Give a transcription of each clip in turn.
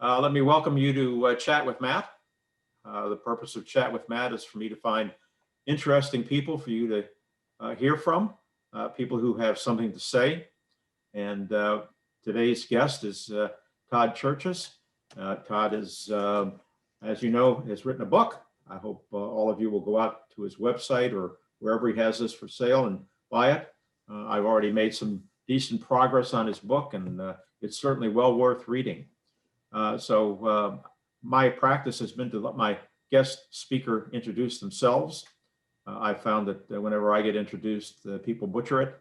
Let me welcome you to Chat with Matt. The purpose of Chat with Matt is for me to find interesting people for you to hear from, people who have something to say. And today's guest is Todd Cherches. Todd is, as you know, has written a book. I hope all of you will go out to his website or wherever he has this for sale and buy it. I've already made some decent progress on his book, and it's certainly well worth reading. My practice has been to let my guest speaker introduce themselves. I found that whenever I get introduced, people butcher it,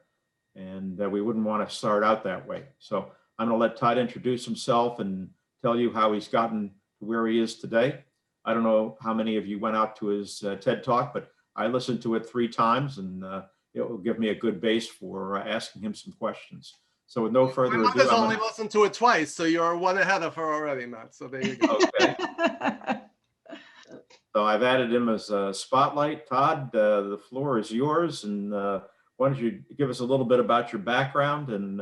and we wouldn't want to start out that way. So I'm going to let Todd introduce himself and tell you how he's gotten to where he is today. I don't know how many of you went out to his TED Talk, but I listened to it 3 times, and it will give me a good base for asking him some questions. So with no further ado, my mother's only listened to it twice, so you're one ahead of her already, Matt. So there you go. Okay. So I've added him as a spotlight. Todd, the floor is yours, and why don't you give us a little bit about your background and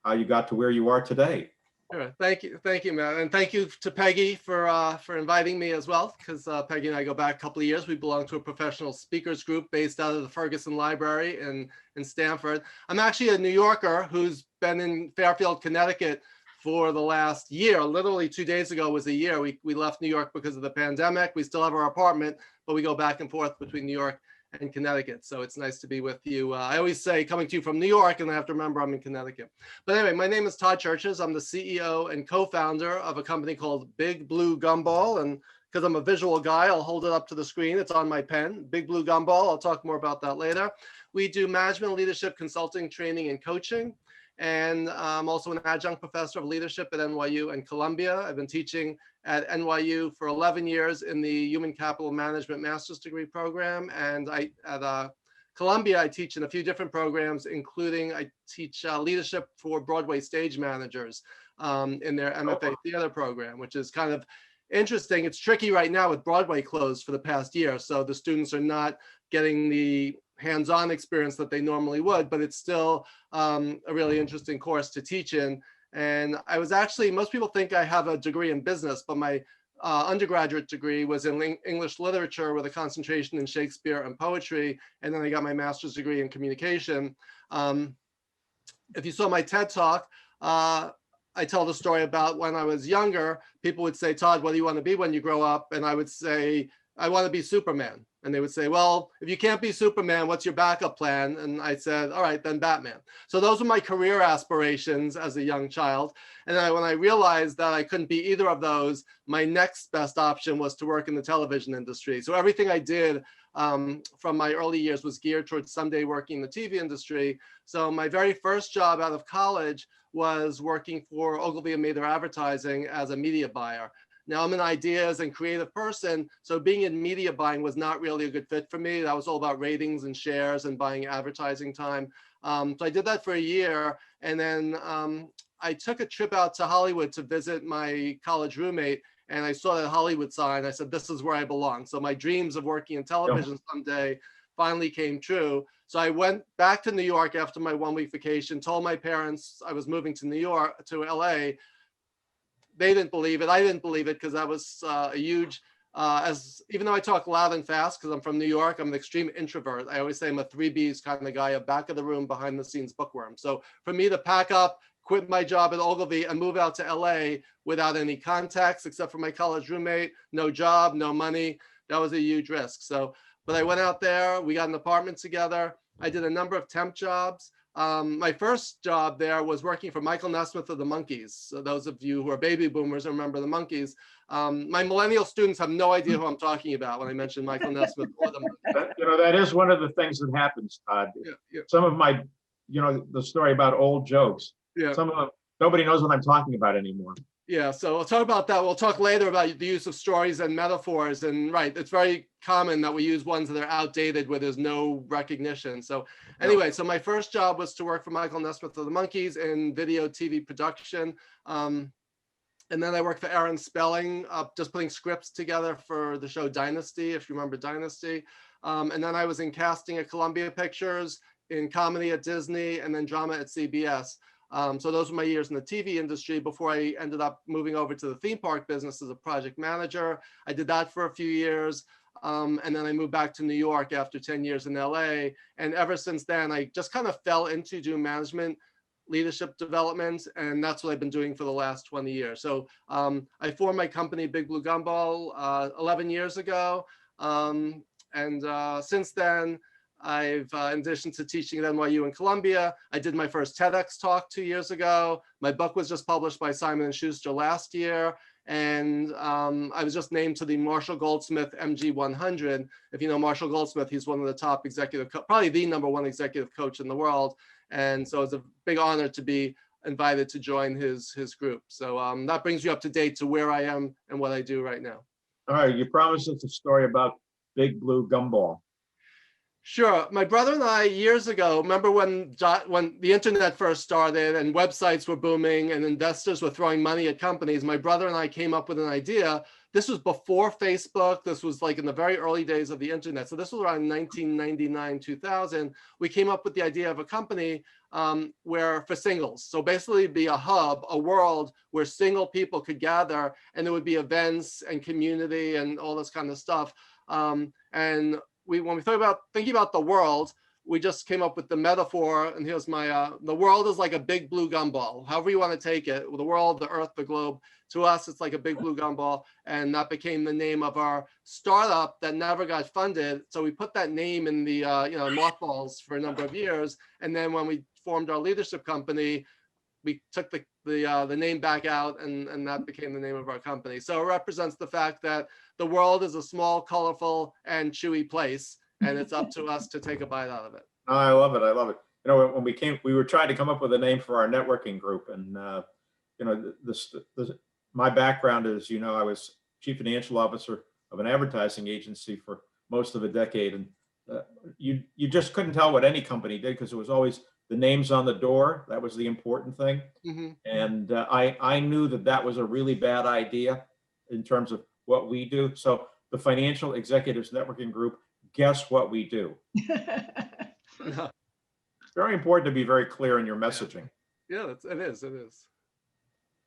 how you got to where you are today? Sure. Thank you, Matt, and thank you to Peggy for inviting me as well, because Peggy and I go back a couple of years. We belong to a professional speakers group based out of the Ferguson Library in Stamford. I'm actually a New Yorker who's been in Fairfield, Connecticut for the last year. Literally 2 days ago was a year. We left New York because of the pandemic. We still have our apartment, but we go back and forth between New York and Connecticut. So it's nice to be with you. I always say coming to you from New York, and I have to remember I'm in Connecticut. But anyway, my name is Todd Cherches. I'm the CEO and co-founder of a company called BigBlueGumball. And because I'm a visual guy, I'll hold it up to the screen. It's on my pen, BigBlueGumball. I'll talk more about that later. We do management, leadership, consulting, training, and coaching. And I'm also an adjunct professor of leadership at NYU and Columbia. I've been teaching at NYU for 11 years in the Human Capital Management Master's Degree program. And at Columbia, I teach in a few different programs, including I teach leadership for Broadway stage managers in their MFA theater program, which is kind of interesting. It's tricky right now with Broadway closed for the past year. So the students are not getting the hands-on experience that they normally would, but it's still a really interesting course to teach in. And I was actually, most people think I have a degree in business, but my undergraduate degree was in English literature with a concentration in Shakespeare and poetry. And then I got my master's degree in communication. If you saw my TED Talk, I tell the story about when I was younger. People would say, Todd, what do you want to be when you grow up? And I would say, I want to be Superman. And they would say, well, if you can't be Superman, what's your backup plan? And I said, all right, then Batman. So those were my career aspirations as a young child. And then when I realized that I couldn't be either of those, my next best option was to work in the television industry. So everything I did from my early years was geared towards someday working in the TV industry. So my very first job out of college was working for Ogilvy and Mather Advertising as a media buyer. Now I'm an ideas and creative person, so being in media buying was not really a good fit for me. That was all about ratings and shares and buying advertising time. So I did that for a year, and then I took a trip out to Hollywood to visit my college roommate, and I saw that Hollywood sign. I said, this is where I belong. So my dreams of working in television someday finally came true. So I went back to New York after my 1-week vacation, told my parents I was moving to New York, to LA. They didn't believe it. I didn't believe it because that was a huge, even though I talk loud and fast because I'm from New York, I'm an extreme introvert. I always say I'm a 3 Bs kind of guy, a back of the room, behind the scenes bookworm. So for me to pack up, quit my job at Ogilvy and move out to LA without any contacts except for my college roommate, no job, no money, that was a huge risk. So, but I went out there, we got an apartment together. I did a number of temp jobs. My first job there was working for Michael Nesmith of the Monkees. So those of you who are baby boomers remember the Monkees. My millennial students have no idea who I'm talking about when I mention Michael Nesmith or the Monkees. You know, that is one of the things that happens, Todd. Yeah. Some of my, the story about old jokes. Yeah. Some of them, nobody knows what I'm talking about anymore. Yeah, so we'll talk about that. We'll talk later about the use of stories and metaphors. And right, it's very common that we use ones that are outdated where there's no recognition. So anyway, so my first job was to work for Michael Nesmith of the Monkees in video TV production. And then I worked for Aaron Spelling, just putting scripts together for the show Dynasty, if you remember Dynasty. And then I was in casting at Columbia Pictures, in comedy at Disney, and then drama at CBS. So those were my years in the TV industry before I ended up moving over to the theme park business as a project manager. I did that for a few years. And then I moved back to New York after 10 years in LA. And ever since then, I just kind of fell into doing management, leadership development, and that's what I've been doing for the last 20 years. So I formed my company, BigBlueGumball, 11 years ago. Since then, I've, in addition to teaching at NYU and Columbia, I did my first TEDx talk 2 years ago. My book was just published by Simon & Schuster last year. And I was just named to the Marshall Goldsmith MG 100. If you know Marshall Goldsmith, he's one of the top executive, probably the #1 executive coach in the world. And so it's a big honor to be invited to join his group. So that brings you up to date to where I am and what I do right now. All right, you promised us a story about Big Blue Gumball. Sure. My brother and I, years ago, remember when the internet first started and websites were booming and investors were throwing money at companies, my brother and I came up with an idea. This was before Facebook. This was like in the very early days of the internet. So this was around 1999, 2000. We came up with the idea of a company where for singles. So basically be a hub, a world where single people could gather, and there would be events and community and all this kind of stuff. When we thought about thinking about the world, we just came up with the metaphor, and here's my, the world is like a big blue gumball, however you want to take it, the world, the earth, the globe. To us, it's like a big blue gumball, and that became the name of our startup that never got funded. So we put that name in the mothballs for a number of years, and then when we formed our leadership company, we took the name back out, and that became the name of our company. So it represents the fact that the world is a small, colorful, and chewy place, and it's up to us to take a bite out of it. Oh, I love it. I love it. You know, when we were trying to come up with a name for our networking group, and you know, my background is, you know, I was chief financial officer of an advertising agency for most of a decade, and you just couldn't tell what any company did because it was always the names on the door. That was the important thing. Mm-hmm. And I knew that was a really bad idea in terms of what we do. So the Financial Executives Networking Group, guess what we do? Very important to be very clear in your messaging. Yeah, it is.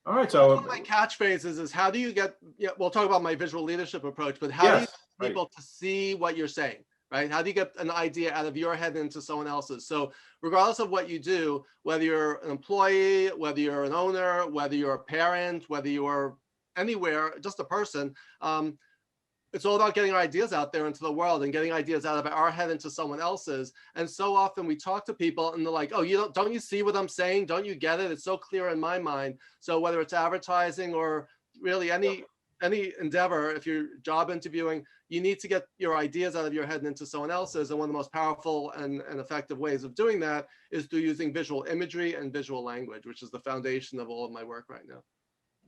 All right, so one of my catchphrases is how do you get, we'll talk about my visual leadership approach, but how do you get people to see what you're saying, right? How do you get an idea out of your head into someone else's? So regardless of what you do, whether you're an employee, whether you're an owner, whether you're a parent, whether you're anywhere, just a person, it's all about getting our ideas out there into the world and getting ideas out of our head into someone else's. And so often we talk to people and they're like, oh, don't you see what I'm saying? Don't you get it? It's so clear in my mind. So whether it's advertising or really any endeavor, if you're job interviewing, you need to get your ideas out of your head and into someone else's. And one of the most powerful and effective ways of doing that is through using visual imagery and visual language, which is the foundation of all of my work right now.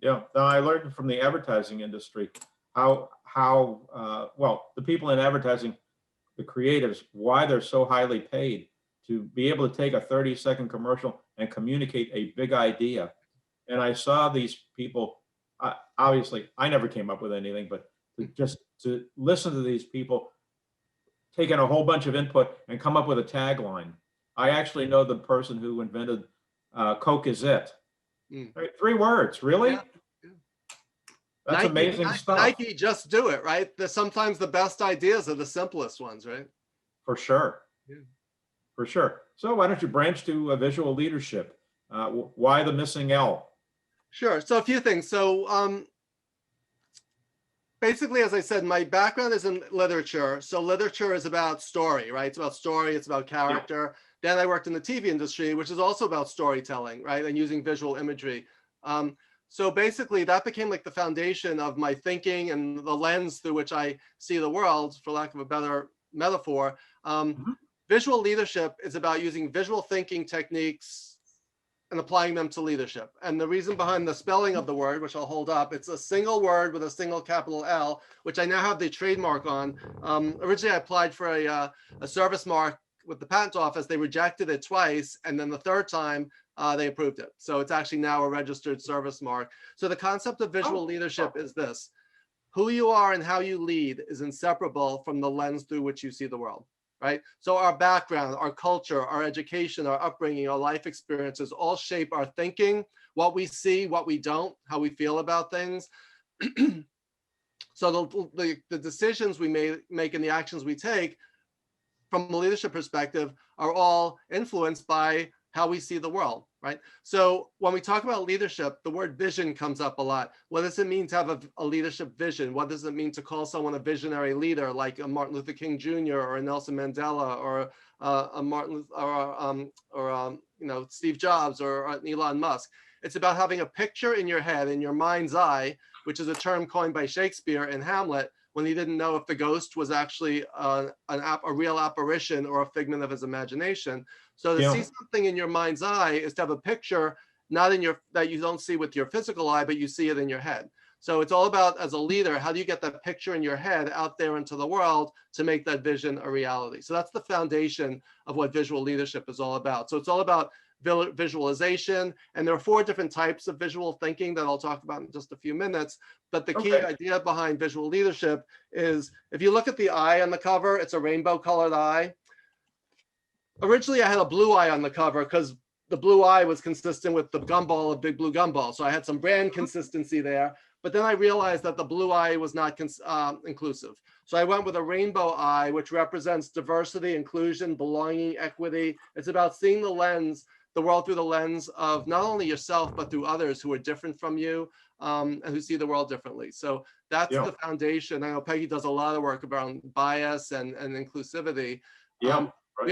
Yeah, now I learned from the advertising industry how well, the people in advertising, the creatives, why they're so highly paid to be able to take a 30-second commercial and communicate a big idea. And I saw these people, obviously, I never came up with anything, but to listen to these people taking a whole bunch of input and come up with a tagline. I actually know the person who invented Coke is it. Right, 3 words, really? Yeah. That's amazing stuff. Nike, just do it, right? Sometimes the best ideas are the simplest ones, right? For sure. Yeah. For sure. So why don't you branch to visual leadership? Why the missing L? Sure. So a few things. So basically, as I said, my background is in literature. So literature is about story, right? It's about story. It's about character. Yeah. Then I worked in the TV industry, which is also about storytelling, right? And using visual imagery. So basically that became like the foundation of my thinking and the lens through which I see the world, for lack of a better metaphor. Visual leadership is about using visual thinking techniques and applying them to leadership. And the reason behind the spelling of the word, which I'll hold up, it's a single word with a single capital L, which I now have the trademark on. Originally I applied for a service mark with the patent office. They rejected it twice. And then the third time, they approved it. So it's actually now a registered service mark. So the concept of visual leadership is this: who you are and how you lead is inseparable from the lens through which you see the world. right? So our background, our culture, our education, our upbringing, our life experiences all shape our thinking, what we see, what we don't, how we feel about things. So the decisions we make and the actions we take from a leadership perspective are all influenced by how we see the world, right? So when we talk about leadership, the word vision comes up a lot. What does it mean to have a leadership vision? What does it mean to call someone a visionary leader, like a Martin Luther King Jr. or a Nelson Mandela or a Martin or Steve Jobs or Elon Musk? It's about having a picture in your head, in your mind's eye, which is a term coined by Shakespeare in Hamlet, when he didn't know if the ghost was actually a real apparition or a figment of his imagination. So to see something in your mind's eye is to have a picture, not in your, that you don't see with your physical eye, but you see it in your head. So it's all about, as a leader, how do you get that picture in your head out there into the world to make that vision a reality? So that's the foundation of what visual leadership is all about. So it's all about visualization, and there are 4 different types of visual thinking that I'll talk about in just a few minutes. But the key idea behind visual leadership is, if you look at the eye on the cover, it's a rainbow colored eye. Originally, I had a blue eye on the cover because the blue eye was consistent with the gumball of Big Blue Gumball. So I had some brand consistency there. But then I realized that the blue eye was not inclusive. So I went with a rainbow eye, which represents diversity, inclusion, belonging, equity. It's about seeing the world through the lens of not only yourself, but through others who are different from you and who see the world differently. So that's the foundation. I know Peggy does a lot of work around bias and inclusivity. We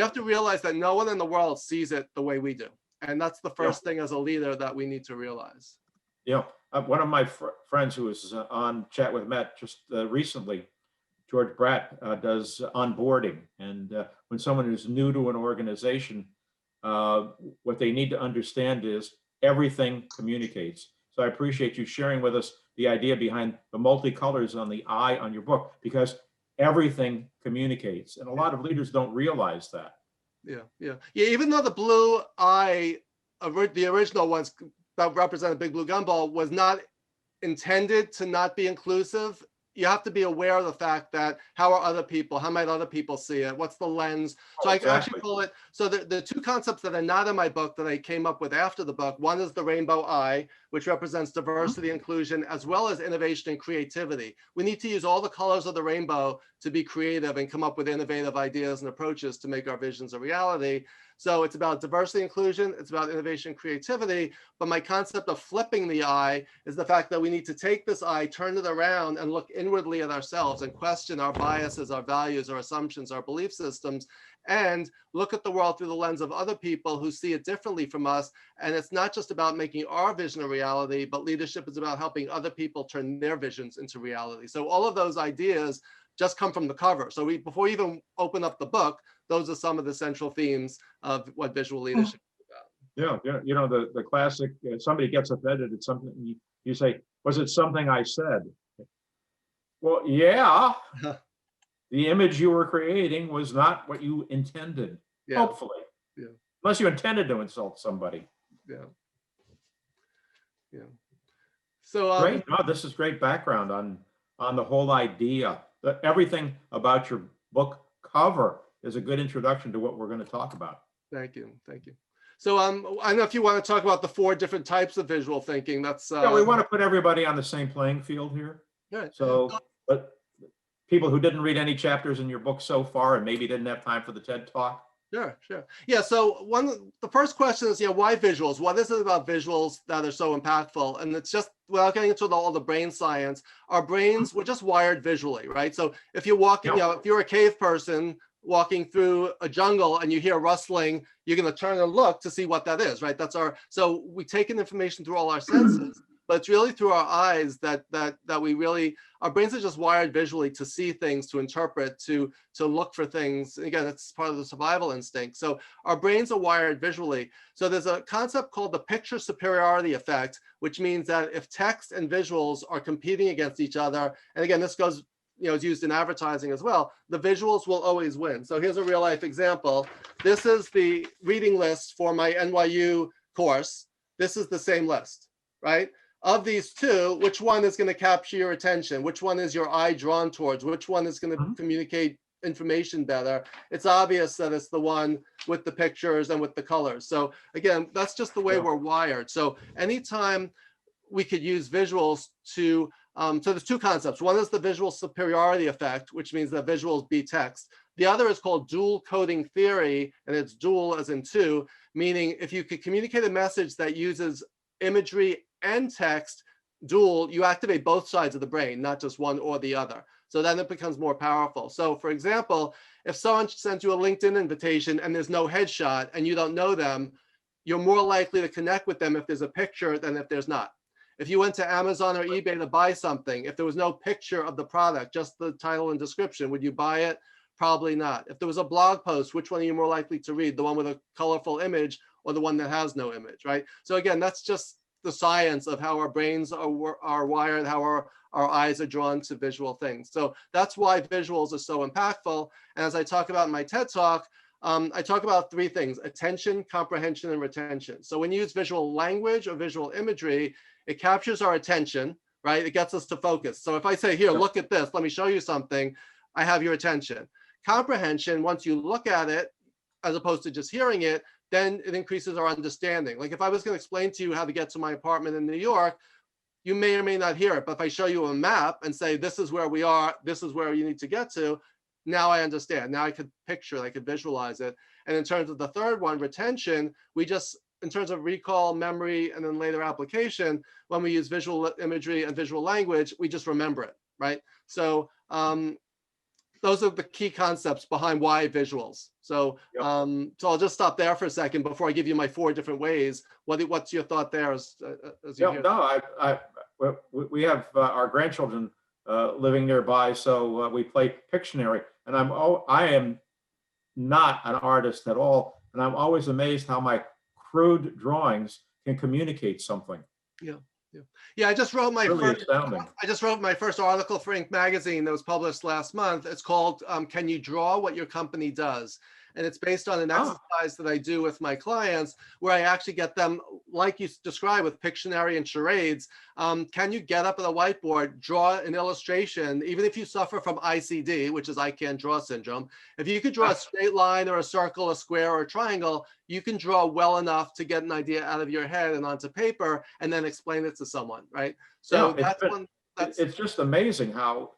have to realize that no one in the world sees it the way we do. And that's the first thing as a leader that we need to realize. Yeah. One of my friends who was on Chat with Matt just recently, George Bratt, does onboarding. And when someone is new to an organization, what they need to understand is everything communicates. So I appreciate you sharing with us the idea behind the multicolors on the eye on your book, because everything communicates. And a lot of leaders don't realize that. Yeah. Even though the blue eye, the original ones that represented Big Blue Gumball, was not intended to not be inclusive, you have to be aware of the fact that how might other people see it? What's the lens? So I actually call it, so the 2 concepts that are not in my book that I came up with after the book, one is the rainbow eye, which represents diversity, inclusion, as well as innovation and creativity. We need to use all the colors of the rainbow to be creative and come up with innovative ideas and approaches to make our visions a reality. So it's about diversity, inclusion, it's about innovation, creativity. But my concept of flipping the eye is the fact that we need to take this eye, turn it around, and look inwardly at ourselves and question our biases, our values, our assumptions, our belief systems, and look at the world through the lens of other people who see it differently from us. And it's not just about making our vision a reality, but leadership is about helping other people turn their visions into reality. So all of those ideas just come from the cover. So before we even open up the book, those are some of the central themes of what visual leadership is about. Yeah. You know, the classic, somebody gets offended at something, you say, was it something I said? Well, yeah. The image you were creating was not what you intended, hopefully. Unless you intended to insult somebody. So great. No, this is great background on the whole idea. Everything about your book cover is a good introduction to what we're going to talk about. Thank you. So I don't know if you want to talk about the 4 different types of visual thinking. That's we want to put everybody on the same playing field here. So, but people who didn't read any chapters in your book so far and maybe didn't have time for the TED Talk. Sure. Yeah. So the first question is, why visuals? What is it about visuals that are so impactful? And it's just, without getting into all the brain science, our brains, we're just wired visually, right? So if you're walking, if you're a cave person walking through a jungle and you hear rustling, you're going to turn and look to see what that is, right? So we take in information through all our senses, but it's really through our eyes that we really, our brains are just wired visually to see things, to interpret, to look for things. Again, it's part of the survival instinct. So our brains are wired visually. So there's a concept called the picture superiority effect, which means that if text and visuals are competing against each other, and again, this goes, is used in advertising as well, the visuals will always win. So here's a real life example. This is the reading list for my NYU course. This is the same list, right? Of these 2, which one is going to capture your attention? Which one is your eye drawn towards? Which one is going to communicate information better, it's obvious that it's the one with the pictures and with the colors. So again, that's just the way we're wired. So anytime we could use visuals to, so there's two concepts. One is the visual superiority effect, which means that visuals beat text. The other is called dual coding theory, and it's dual as in two, meaning if you could communicate a message that uses imagery and text, dual, you activate both sides of the brain, not just one or the other. So then it becomes more powerful. So for example, if someone sends you a LinkedIn invitation and there's no headshot and you don't know them, you're more likely to connect with them if there's a picture than if there's not. If you went to Amazon or eBay to buy something, if there was no picture of the product, just the title and description, would you buy it? Probably not. If there was a blog post, which one are you more likely to read? The one with a colorful image or the one that has no image, right? So again, that's just the science of how our brains are wired, how our eyes are drawn to visual things. So that's why visuals are so impactful. And as I talk about in my TED Talk, I talk about three things: attention, comprehension, and retention. So when you use visual language or visual imagery, it captures our attention, right? It gets us to focus. So if I say, here, look at this, let me show you something, I have your attention. Comprehension, once you look at it, as opposed to just hearing it, then it increases our understanding. Like if I was going to explain to you how to get to my apartment in New York, you may or may not hear it. But if I show you a map and say, this is where we are, this is where you need to get to, now I understand. Now I could picture it, I could visualize it. And in terms of the third one, retention, we just, in terms of recall, memory, and then later application, when we use visual imagery and visual language, we just remember it, right? So those are the key concepts behind why visuals. So, so I'll just stop there for a second before I give you my 4 different ways. What's your thought there? As you hear? No, we have our grandchildren living nearby, so we play Pictionary, and I am not an artist at all, and I'm always amazed how my crude drawings can communicate something. Yeah, I just wrote my Really first. astounding. I just wrote my first article for Inc. magazine that was published last month. It's called "Can You Draw What Your Company Does?" And it's based on an exercise that I do with my clients, where I actually get them, like you described with Pictionary and charades. Can you get up at a whiteboard, draw an illustration, even if you suffer from ICD, which is I can't draw syndrome? If you could draw a straight line or a circle, a square, or a triangle, you can draw well enough to get an idea out of your head and onto paper, and then explain it to someone, right? So it's just amazing how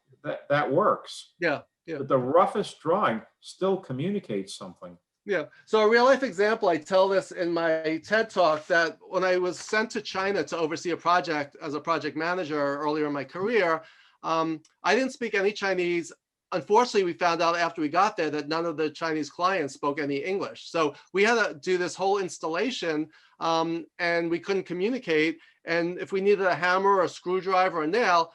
that works. Yeah. But the roughest drawing still communicates something. Yeah. So a real life example, I tell this in my TED Talk, that when I was sent to China to oversee a project as a project manager earlier in my career, I didn't speak any Chinese. Unfortunately, we found out after we got there that none of the Chinese clients spoke any English. So we had to do this whole installation and we couldn't communicate. And if we needed a hammer or a screwdriver or a nail,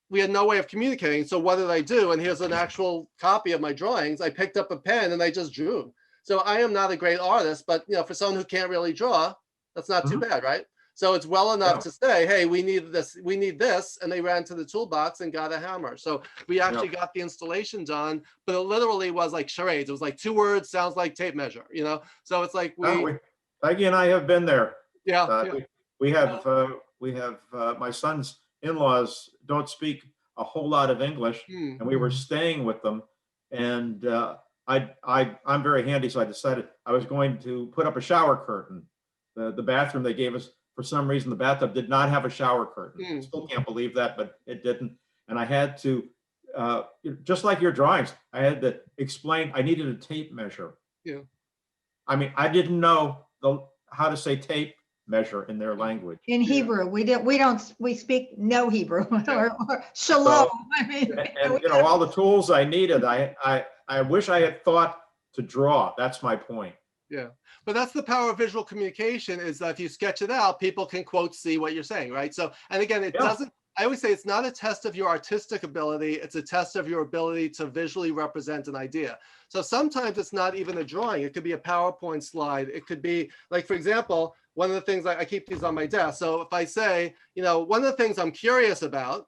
we had no way of communicating. So what did I do? And here's an actual copy of my drawings. I picked up a pen and I just drew. So I am not a great artist, but for someone who can't really draw, that's not too bad, right? So it's well enough to say, hey, we need this, and they ran to the toolbox and got a hammer. So we actually got the installation done, but it literally was like charades. It was like 2 words, sounds like tape measure, So it's like Peggy and I have been there. Yeah. We have my son's in-laws don't speak a whole lot of English, and we were staying with them, and I'm very handy, so I decided I was going to put up a shower curtain. The bathroom they gave us, for some reason, the bathtub did not have a shower curtain. Still can't believe that, but it didn't. And I had to, just like your drawings, I had to explain. I needed a tape measure. Yeah. I mean, I didn't know how to say tape measure in their language. In Hebrew, we speak no Hebrew or shalom. And all the tools I needed, I wish I had thought to draw. That's my point. Yeah, but that's the power of visual communication, is that if you sketch it out, people can quote see what you're saying, right? So, and again, it doesn't, I always say it's not a test of your artistic ability, it's a test of your ability to visually represent an idea. So sometimes it's not even a drawing, it could be a PowerPoint slide, it could be, like, for example, one of the things, I keep these on my desk. So if I say, one of the things I'm curious about,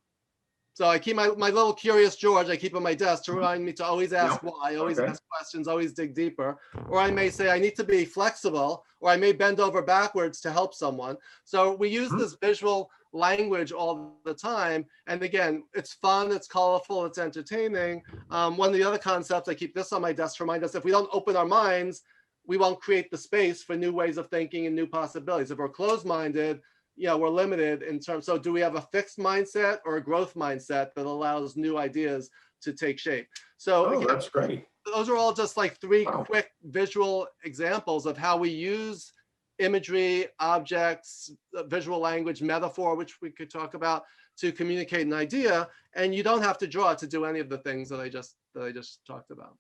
so I keep my little curious George, I keep on my desk to remind me to always ask why, always ask questions, always dig deeper. Or I may say I need to be flexible, or I may bend over backwards to help someone. So we use this visual language all the time. And again, it's fun, it's colorful, it's entertaining. One of the other concepts, I keep this on my desk to remind us, if we don't open our minds, we won't create the space for new ways of thinking and new possibilities. If we're closed-minded, we're limited in terms. So do we have a fixed mindset or a growth mindset that allows new ideas to take shape? So again, that's great. Those are all just like three quick visual examples of how we use imagery, objects, visual language, metaphor, which we could talk about, to communicate an idea. And you don't have to draw to do any of the things that I just talked about.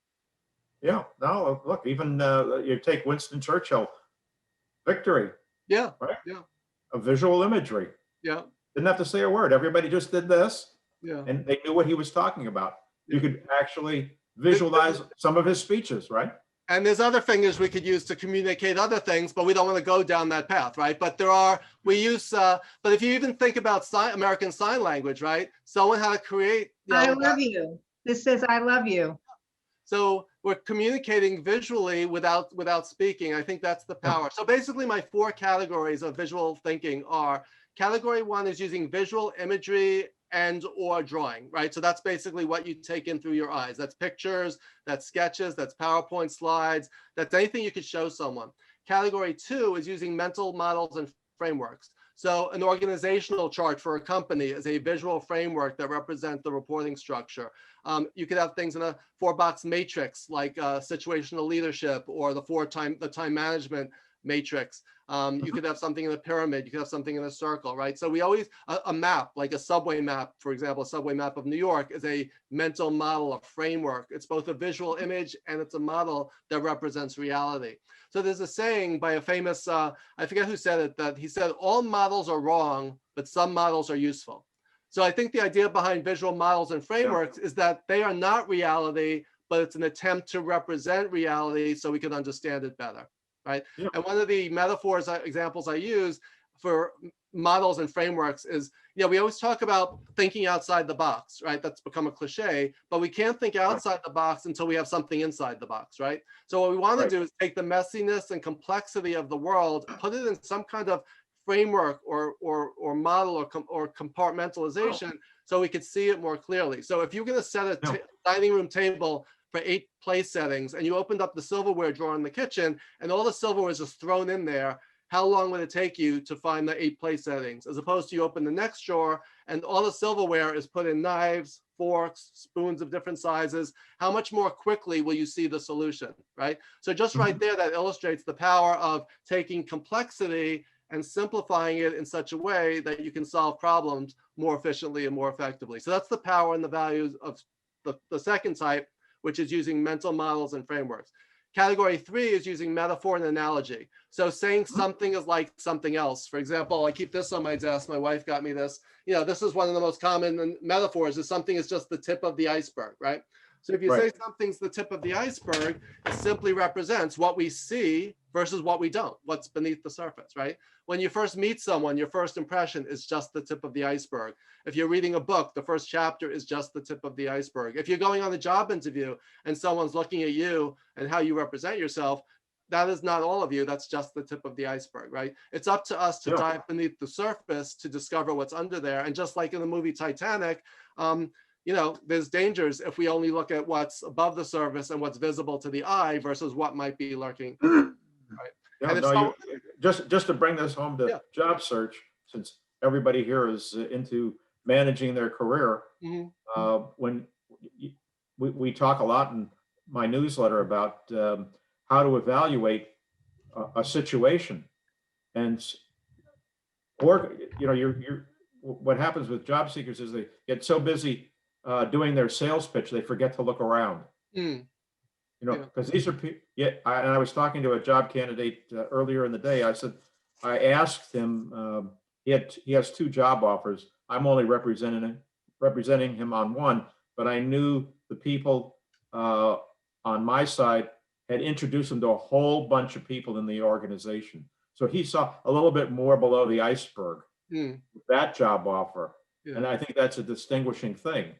Yeah. No, look, even you take Winston Churchill, victory. Yeah. Right. Yeah. A visual imagery. Yeah. Didn't have to say a word. Everybody just did this. Yeah. And they knew what he was talking about. Yeah. You could actually visualize some of his speeches, right? And there's other fingers we could use to communicate other things, but we don't want to go down that path, right? But we use, but if you even think about American Sign Language, right? Someone had to create. I love you. This says, I love you. So we're communicating visually without speaking. I think that's the power. So basically my 4 categories of visual thinking are: category 1 is using visual imagery and or drawing, right? So that's basically what you take in through your eyes. That's pictures, that's sketches, that's PowerPoint slides, that's anything you could show someone. Category 2 is using mental models and frameworks. So an organizational chart for a company is a visual framework that represents the reporting structure. You could have things in a 4-box matrix like situational leadership or the time management matrix. You could have something in a pyramid, you could have something in a circle, right? So we always, a map, like a subway map, for example, a subway map of New York is a mental model, a framework. It's both a visual image and it's a model that represents reality. So there's a saying by a famous, I forget who said it, that he said, all models are wrong, but some models are useful. So I think the idea behind visual models and frameworks is that they are not reality, but it's an attempt to represent reality so we can understand it better. Right. Yeah. And one of the metaphors, examples I use for models and frameworks is, we always talk about thinking outside the box, right? That's become a cliche, but we can't think outside the box until we have something inside the box, right? So what we want to do is take the messiness and complexity of the world, put it in some kind of framework or model or compartmentalization so we could see it more clearly. So if you're going to set a dining room table for 8 place settings, and you opened up the silverware drawer in the kitchen, and all the silverware is just thrown in there, how long would it take you to find the 8 place settings? As opposed to you open the next drawer, and all the silverware is put in knives, forks, spoons of different sizes. How much more quickly will you see the solution, right? So just right there, that illustrates the power of taking complexity and simplifying it in such a way that you can solve problems more efficiently and more effectively. So that's the power and the values of the second type, which is using mental models and frameworks. Category 3 is using metaphor and analogy. So saying something is like something else. For example, I keep this on my desk. My wife got me this. This is one of the most common metaphors, is something is just the tip of the iceberg, right? So if you say something's the tip of the iceberg, it simply represents what we see versus what we don't, what's beneath the surface, right? When you first meet someone, your first impression is just the tip of the iceberg. If you're reading a book, the first chapter is just the tip of the iceberg. If you're going on a job interview and someone's looking at you and how you represent yourself, that is not all of you, that's just the tip of the iceberg, right? It's up to us to dive beneath the surface to discover what's under there. And just like in the movie Titanic, there's dangers if we only look at what's above the surface and what's visible to the eye versus what might be lurking. Right? Yeah, just to bring this home to job search, since everybody here is into managing their career, when we talk a lot in my newsletter about how to evaluate a situation, and what happens with job seekers is they get so busy doing their sales pitch, they forget to look around. Because these are people. And I was talking to a job candidate earlier in the day. I asked him. He has 2 job offers. I'm only representing him on one, but I knew the people on my side had introduced him to a whole bunch of people in the organization. So he saw a little bit more below the iceberg with that job offer, and I think that's a distinguishing thing.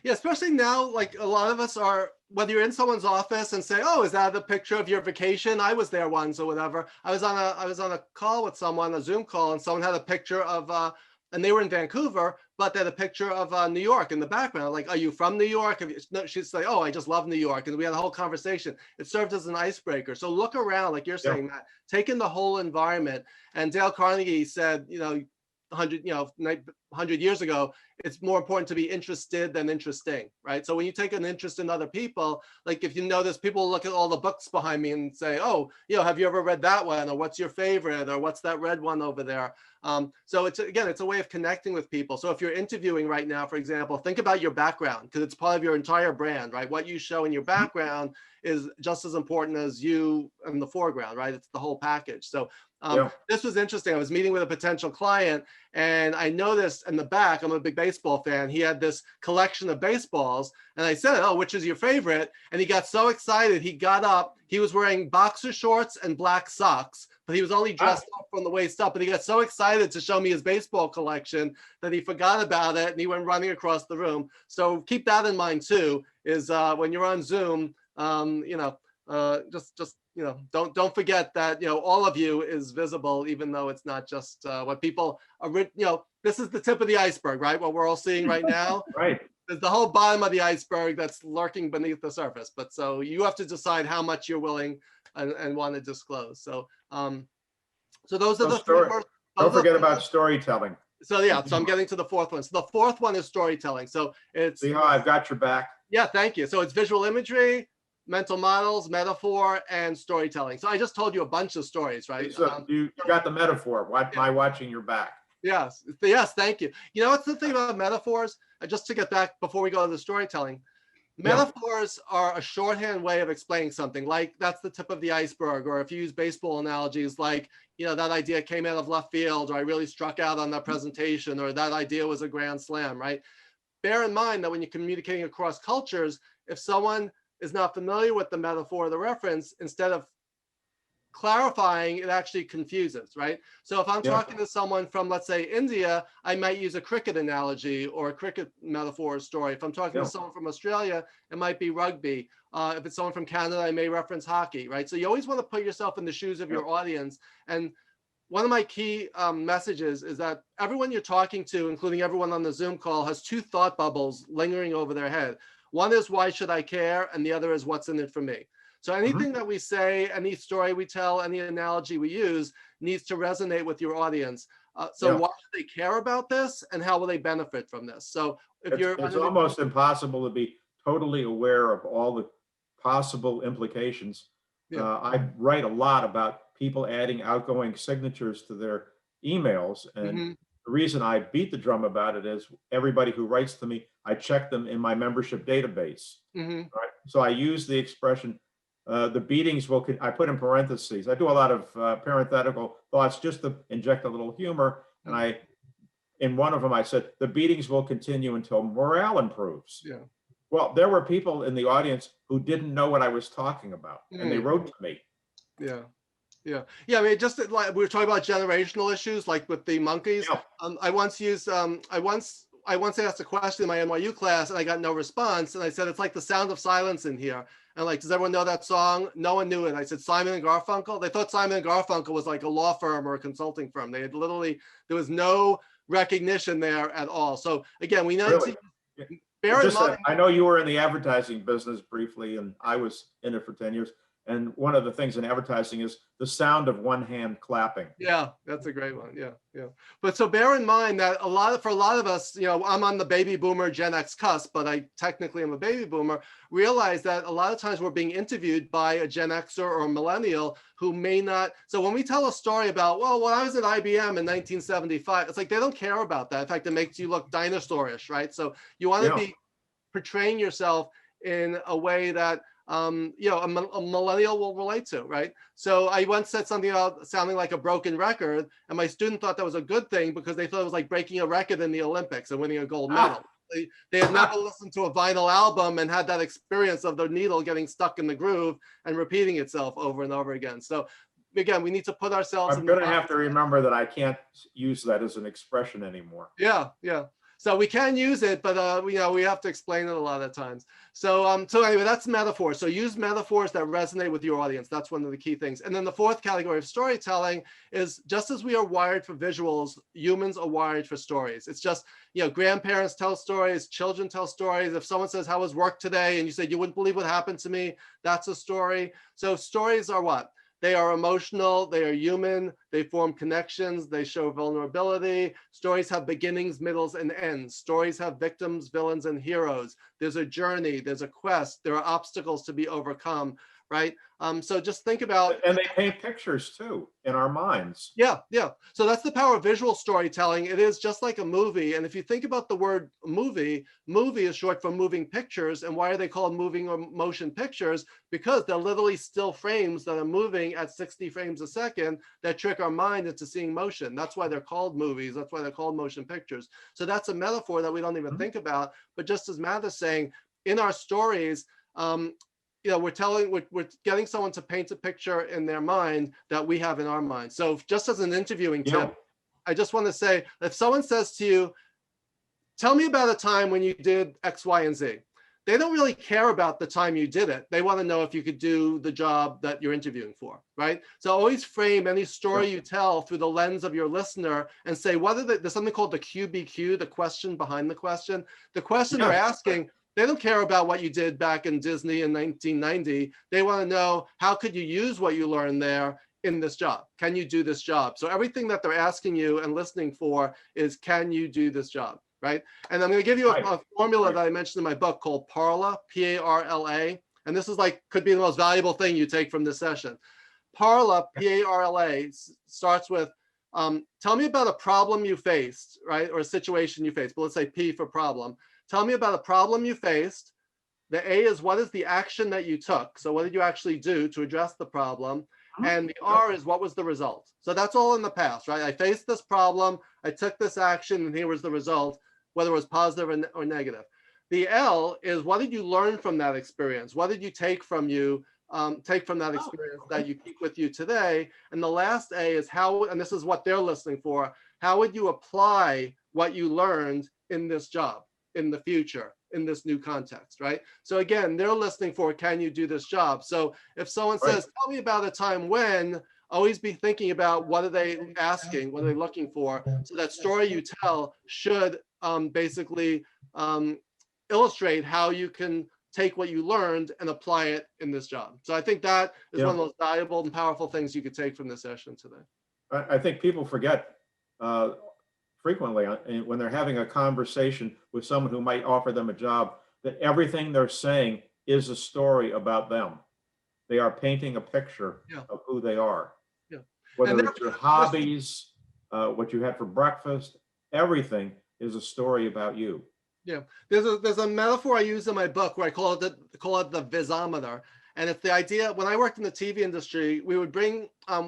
Yeah, especially now, like a lot of us are, whether you're in someone's office and say, oh, is that a picture of your vacation? I was there once or whatever. I was on a call with someone, a Zoom call, and someone had a picture of, and they were in Vancouver, but they had a picture of New York in the background. Like, are you from New York? No, she's like, oh, I just love New York. And we had a whole conversation. It served as an icebreaker. So look around, like you're saying, Matt, take in the whole environment. And Dale Carnegie said, 100 years ago, it's more important to be interested than interesting, right? So when you take an interest in other people, like if you notice, people look at all the books behind me and say, oh, have you ever read that one? Or what's your favorite? Or what's that red one over there? So it's a way of connecting with people. So if you're interviewing right now, for example, think about your background, because it's part of your entire brand, right? What you show in your background is just as important as you in the foreground, right? It's the whole package. So this was interesting. I was meeting with a potential client, and I noticed in the back, I'm a big baseball fan, he had this collection of baseballs, and I said, oh, which is your favorite? And he got so excited, he got up, he was wearing boxer shorts and black socks, but he was only dressed up from the waist up, and he got so excited to show me his baseball collection that he forgot about it, and he went running across the room. So keep that in mind too, is when you're on Zoom, don't forget that, all of you is visible, even though it's not just what people are, this is the tip of the iceberg, right? What we're all seeing right now. Right. There's the whole bottom of the iceberg that's lurking beneath the surface. But so you have to decide how much you're willing and want to disclose. So, so those are the three. Don't forget about storytelling. So so I'm getting to the fourth one. So the fourth one is storytelling. So it's. See how I've got your back? Yeah, thank you. So it's visual imagery, mental models, metaphor, and storytelling. So I just told you a bunch of stories, right? So you got the metaphor. Why am I watching your back? Yes, thank you. What's the thing about metaphors? Just to get back before we go to the storytelling, metaphors are a shorthand way of explaining something. Like that's the tip of the iceberg, or if you use baseball analogies, like that idea came out of left field, or I really struck out on that presentation, or that idea was a grand slam, right? Bear in mind that when you're communicating across cultures, if someone is not familiar with the metaphor or the reference, instead of clarifying, it actually confuses, right? So if I'm talking to someone from, let's say, India, I might use a cricket analogy or a cricket metaphor or story. If I'm talking to someone from Australia, it might be rugby. If it's someone from Canada, I may reference hockey, right? So you always want to put yourself in the shoes of your audience. And one of my key messages is that everyone you're talking to, including everyone on the Zoom call, has two thought bubbles lingering over their head. One is, why should I care? And the other is, what's in it for me? So anything that we say, any story we tell, any analogy we use needs to resonate with your audience. Why should they care about this, and how will they benefit from this? So if it's almost impossible to be totally aware of all the possible implications. I write a lot about people adding outgoing signatures to their emails. And the reason I beat the drum about it is everybody who writes to me, I check them in my membership database. Right? So I use the expression, the beatings will, I put in parentheses. I do a lot of parenthetical thoughts just to inject a little humor. And in one of them, I said, the beatings will continue until morale improves. Well, there were people in the audience who didn't know what I was talking about, and they wrote to me. I mean, just like we were talking about generational issues, like with the monkeys. I once asked a question in my NYU class, and I got no response. And I said, it's like the sound of silence in here. And like, does everyone know that song? No one knew it. I said, Simon and Garfunkel. They thought Simon and Garfunkel was like a law firm or a consulting firm. They had literally, there was no recognition there at all. So again, we know to bear in mind. I know you were in the advertising business briefly, and I was in it for 10 years. And one of the things in advertising is the sound of one hand clapping. Yeah, that's a great one. Yeah. But so bear in mind that for a lot of us, I'm on the baby boomer Gen X cusp, but I technically am a baby boomer, realize that a lot of times we're being interviewed by a Gen Xer or a millennial who may not. So when we tell a story about, well, when I was at IBM in 1975, it's like they don't care about that. In fact, it makes you look dinosaurish, right? So you want to be portraying yourself in a way that a millennial will relate to, right? So I once said something about sounding like a broken record, and my student thought that was a good thing because they thought it was like breaking a record in the Olympics and winning a gold medal. They had never listened to a vinyl album and had that experience of the needle getting stuck in the groove and repeating itself over and over again. So again, we need to put ourselves. I'm going to have to remember that I can't use that as an expression anymore. Yeah. So we can use it, but we have to explain it a lot of times. So anyway, that's metaphor. So use metaphors that resonate with your audience. That's one of the key things. And then the fourth category of storytelling is, just as we are wired for visuals, humans are wired for stories. It's just, grandparents tell stories, children tell stories. If someone says, how was work today? And you say, you wouldn't believe what happened to me, that's a story. So stories are what? They are emotional, they are human, they form connections, they show vulnerability. Stories have beginnings, middles, and ends. Stories have victims, villains, and heroes. There's a journey, there's a quest, there are obstacles to be overcome, right? So just think about— And they paint pictures too in our minds. Yeah. So that's the power of visual storytelling. It is just like a movie. And if you think about the word movie is short for moving pictures. And why are they called moving or motion pictures? Because they're literally still frames that are moving at 60 frames a second that trick our mind into seeing motion. That's why they're called movies. That's why they're called motion pictures. So that's a metaphor that we don't even think about. But just as Matt is saying, in our stories, we're getting someone to paint a picture in their mind that we have in our mind. So just as an interviewing tip, I just want to say, if someone says to you, tell me about a time when you did X, Y, and Z, they don't really care about the time you did it. They want to know if you could do the job that you're interviewing for, right? So always frame any story you tell through the lens of your listener and say, there's something called the QBQ, the question behind the question. The question they're asking, they don't care about what you did back in Disney in 1990. They want to know, how could you use what you learned there in this job? Can you do this job? So everything that they're asking you and listening for is, can you do this job, right? And I'm going to give you a formula that I mentioned in my book called PARLA, P-A-R-L-A. And this is could be the most valuable thing you take from this session. PARLA, P-A-R-L-A, starts with, tell me about a problem you faced, right? Or a situation you faced, but let's say P for problem. Tell me about a problem you faced. The A is, what is the action that you took? So what did you actually do to address the problem? And the R is, what was the result? So that's all in the past, right? I faced this problem, I took this action, and here was the result, whether it was positive or negative. The L is, what did you learn from that experience? What did you take from that experience that you keep with you today? And the last A is how, and this is what they're listening for, how would you apply what you learned in this job, in the future, in this new context, right? So again, they're listening for, can you do this job? So if someone says, tell me about a time when, always be thinking about, what are they asking? What are they looking for? So that story you tell should basically illustrate how you can take what you learned and apply it in this job. So I think that is one of the most valuable and powerful things you could take from this session today. I think people forget frequently when they're having a conversation with someone who might offer them a job, that everything they're saying is a story about them. They are painting a picture of who they are. Whether it's your hobbies, what you had for breakfast, everything is a story about you. There's a metaphor I use in my book where I call it the Visometer. And it's the idea, when I worked in the TV industry, we would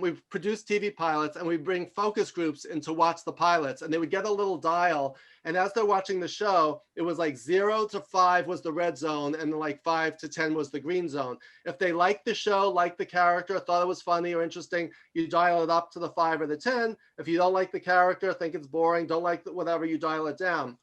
we've produced TV pilots, and we bring focus groups in to watch the pilots, and they would get a little dial. And as they're watching the show, it was 0 to 5 was the red zone, and 5 to 10 was the green zone. If they liked the show, liked the character, thought it was funny or interesting, you dial it up to the 5 or the 10. If you don't like the character, think it's boring, don't like whatever, you dial it down.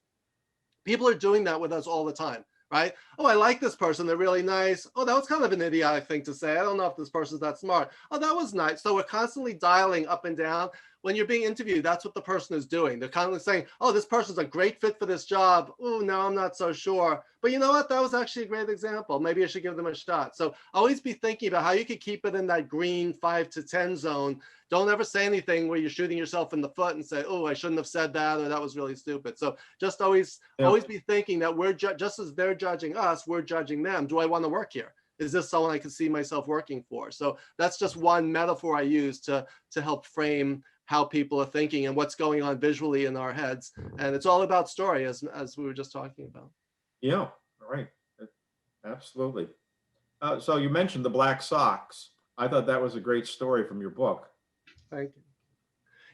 People are doing that with us all the time. Right? Oh, I like this person. They're really nice. Oh, that was kind of an idiotic thing to say. I don't know if this person's that smart. Oh, that was nice. So we're constantly dialing up and down. When you're being interviewed, that's what the person is doing. They're constantly saying, oh, this person's a great fit for this job. Oh, no, I'm not so sure. But you know what? That was actually a great example. Maybe I should give them a shot. So always be thinking about how you could keep it in that green 5 to 10 zone. Don't ever say anything where you're shooting yourself in the foot and say, oh, I shouldn't have said that, or that was really stupid. So just always be thinking that we're just as they're judging us, we're judging them. Do I want to work here? Is this someone I can see myself working for? So that's just one metaphor I use to help frame how people are thinking and what's going on visually in our heads. And it's all about story, as we were just talking about. Yeah, right. Absolutely. So you mentioned the black socks. I thought that was a great story from your book. Thank you.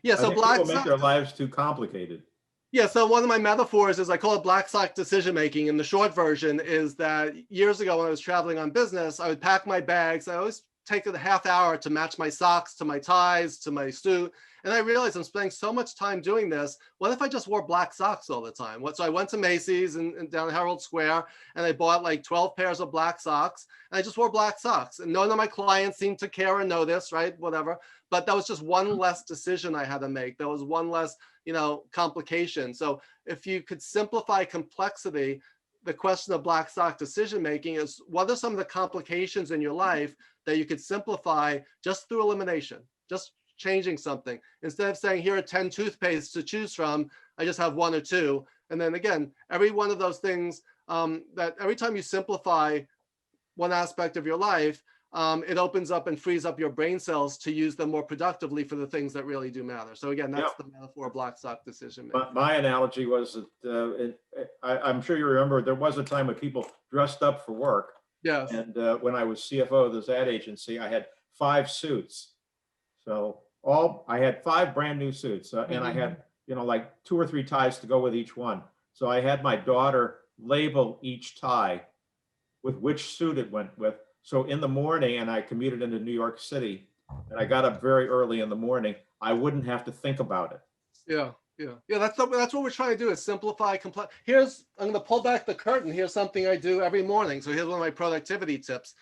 Yeah, so black socks make their lives too complicated. Yeah, so one of my metaphors is I call it black sock decision making. And the short version is that years ago when I was traveling on business, I would pack my bags. I always take a half hour to match my socks to my ties to my suit. And I realized I'm spending so much time doing this. What if I just wore black socks all the time? So I went to Macy's and down Herald Square, and I bought like 12 pairs of black socks, and I just wore black socks. And none of my clients seemed to care or know this, right? Whatever. But that was just one less decision I had to make. There was one less, complication. So if you could simplify complexity, the question of black sock decision making is, what are some of the complications in your life that you could simplify just through elimination, just changing something? Instead of saying, here are 10 toothpastes to choose from, I just have one or two. And then again, every one of those things, that every time you simplify one aspect of your life, it opens up and frees up your brain cells to use them more productively for the things that really do matter. So again, that's the metaphor of black sock decision making. My analogy was that I'm sure you remember there was a time when people dressed up for work. Yes. And when I was CFO of this ad agency, I had 5 suits. So I had 5 brand new suits, and I had like 2 or 3 ties to go with each one. So I had my daughter label each tie with which suit it went with. So in the morning, and I commuted into New York City, and I got up very early in the morning, I wouldn't have to think about it. Yeah. That's what we're trying to do, is simplify complex. I'm going to pull back the curtain. Here's something I do every morning. So here's one of my productivity tips.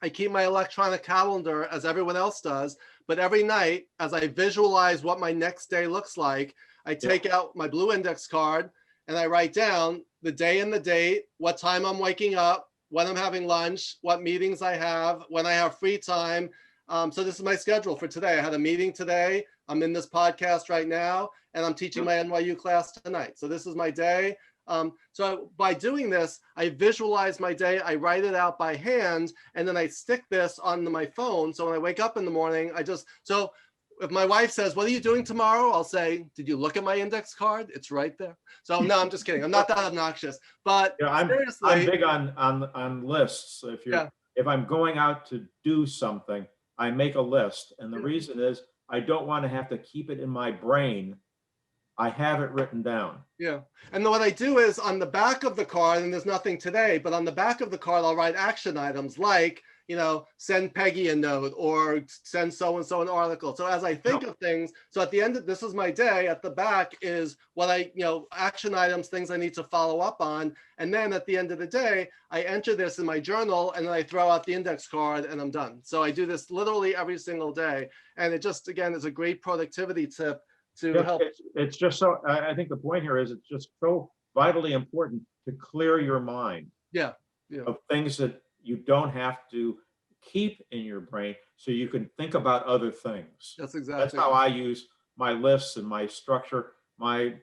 I keep my electronic calendar as everyone else does, but every night, as I visualize what my next day looks like, I take out my blue index card and I write down the day and the date, what time I'm waking up, when I'm having lunch, what meetings I have, when I have free time. So this is my schedule for today. I had a meeting today. I'm in this podcast right now, and I'm teaching my NYU class tonight. So this is my day. So by doing this, I visualize my day, I write it out by hand, and then I stick this on my phone. So when I wake up in the morning, so if my wife says, what are you doing tomorrow? I'll say, did you look at my index card? It's right there. So no, I'm just kidding. I'm not that obnoxious, but seriously, I'm big on lists. If I'm going out to do something, I make a list. And the reason is I don't want to have to keep it in my brain. I have it written down. Yeah. And then what I do is on the back of the card, and there's nothing today, but on the back of the card, I'll write action items like, send Peggy a note or send so-and-so an article. So as I think of things, so at the end of this is my day, at the back is what action items, things I need to follow up on. And then at the end of the day, I enter this in my journal and then I throw out the index card and I'm done. So I do this literally every single day. And it just, again, is a great productivity tip to help. It's just so, I think the point here is it's just so vitally important to clear your mind of things that you don't have to keep in your brain so you can think about other things. That's how I use my lists and my structure. My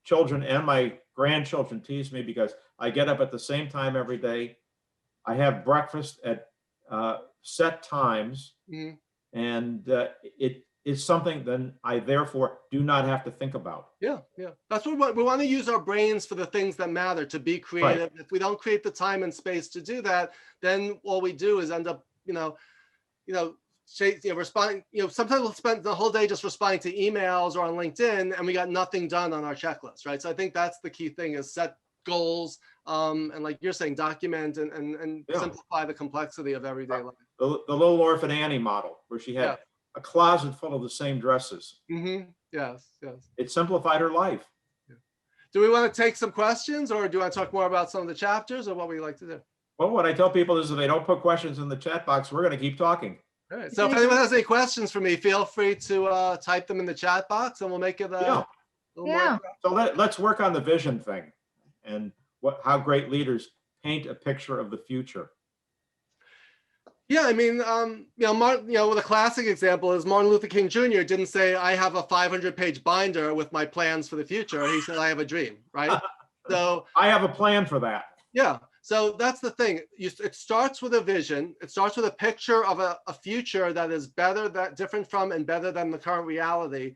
children and my grandchildren tease me because I get up at the same time every day. I have breakfast at set times, and it is something then I therefore do not have to think about. Yeah. That's what we want to use our brains for the things that matter, to be creative. Right. If we don't create the time and space to do that, then all we do is end up, responding. Sometimes we'll spend the whole day just responding to emails or on LinkedIn, and we got nothing done on our checklist, right? So I think that's the key thing: is set goals, and like you're saying, document and simplify the complexity of everyday life. The little orphan Annie model, where she had a closet full of the same dresses. Yes. It simplified her life. Do we want to take some questions, or do you want to talk more about some of the chapters, or what we like to do? Well, what I tell people is if they don't put questions in the chat box, we're going to keep talking. All right. So if anyone has any questions for me, feel free to type them in the chat box, and we'll make it a little more. So let's work on the vision thing and how great leaders paint a picture of the future. Yeah, I mean, the classic example is Martin Luther King Jr. didn't say, I have a 500-page binder with my plans for the future. He said, I have a dream, right? So I have a plan for that. Yeah. So that's the thing. It starts with a vision. It starts with a picture of a future that is different from and better than the current reality.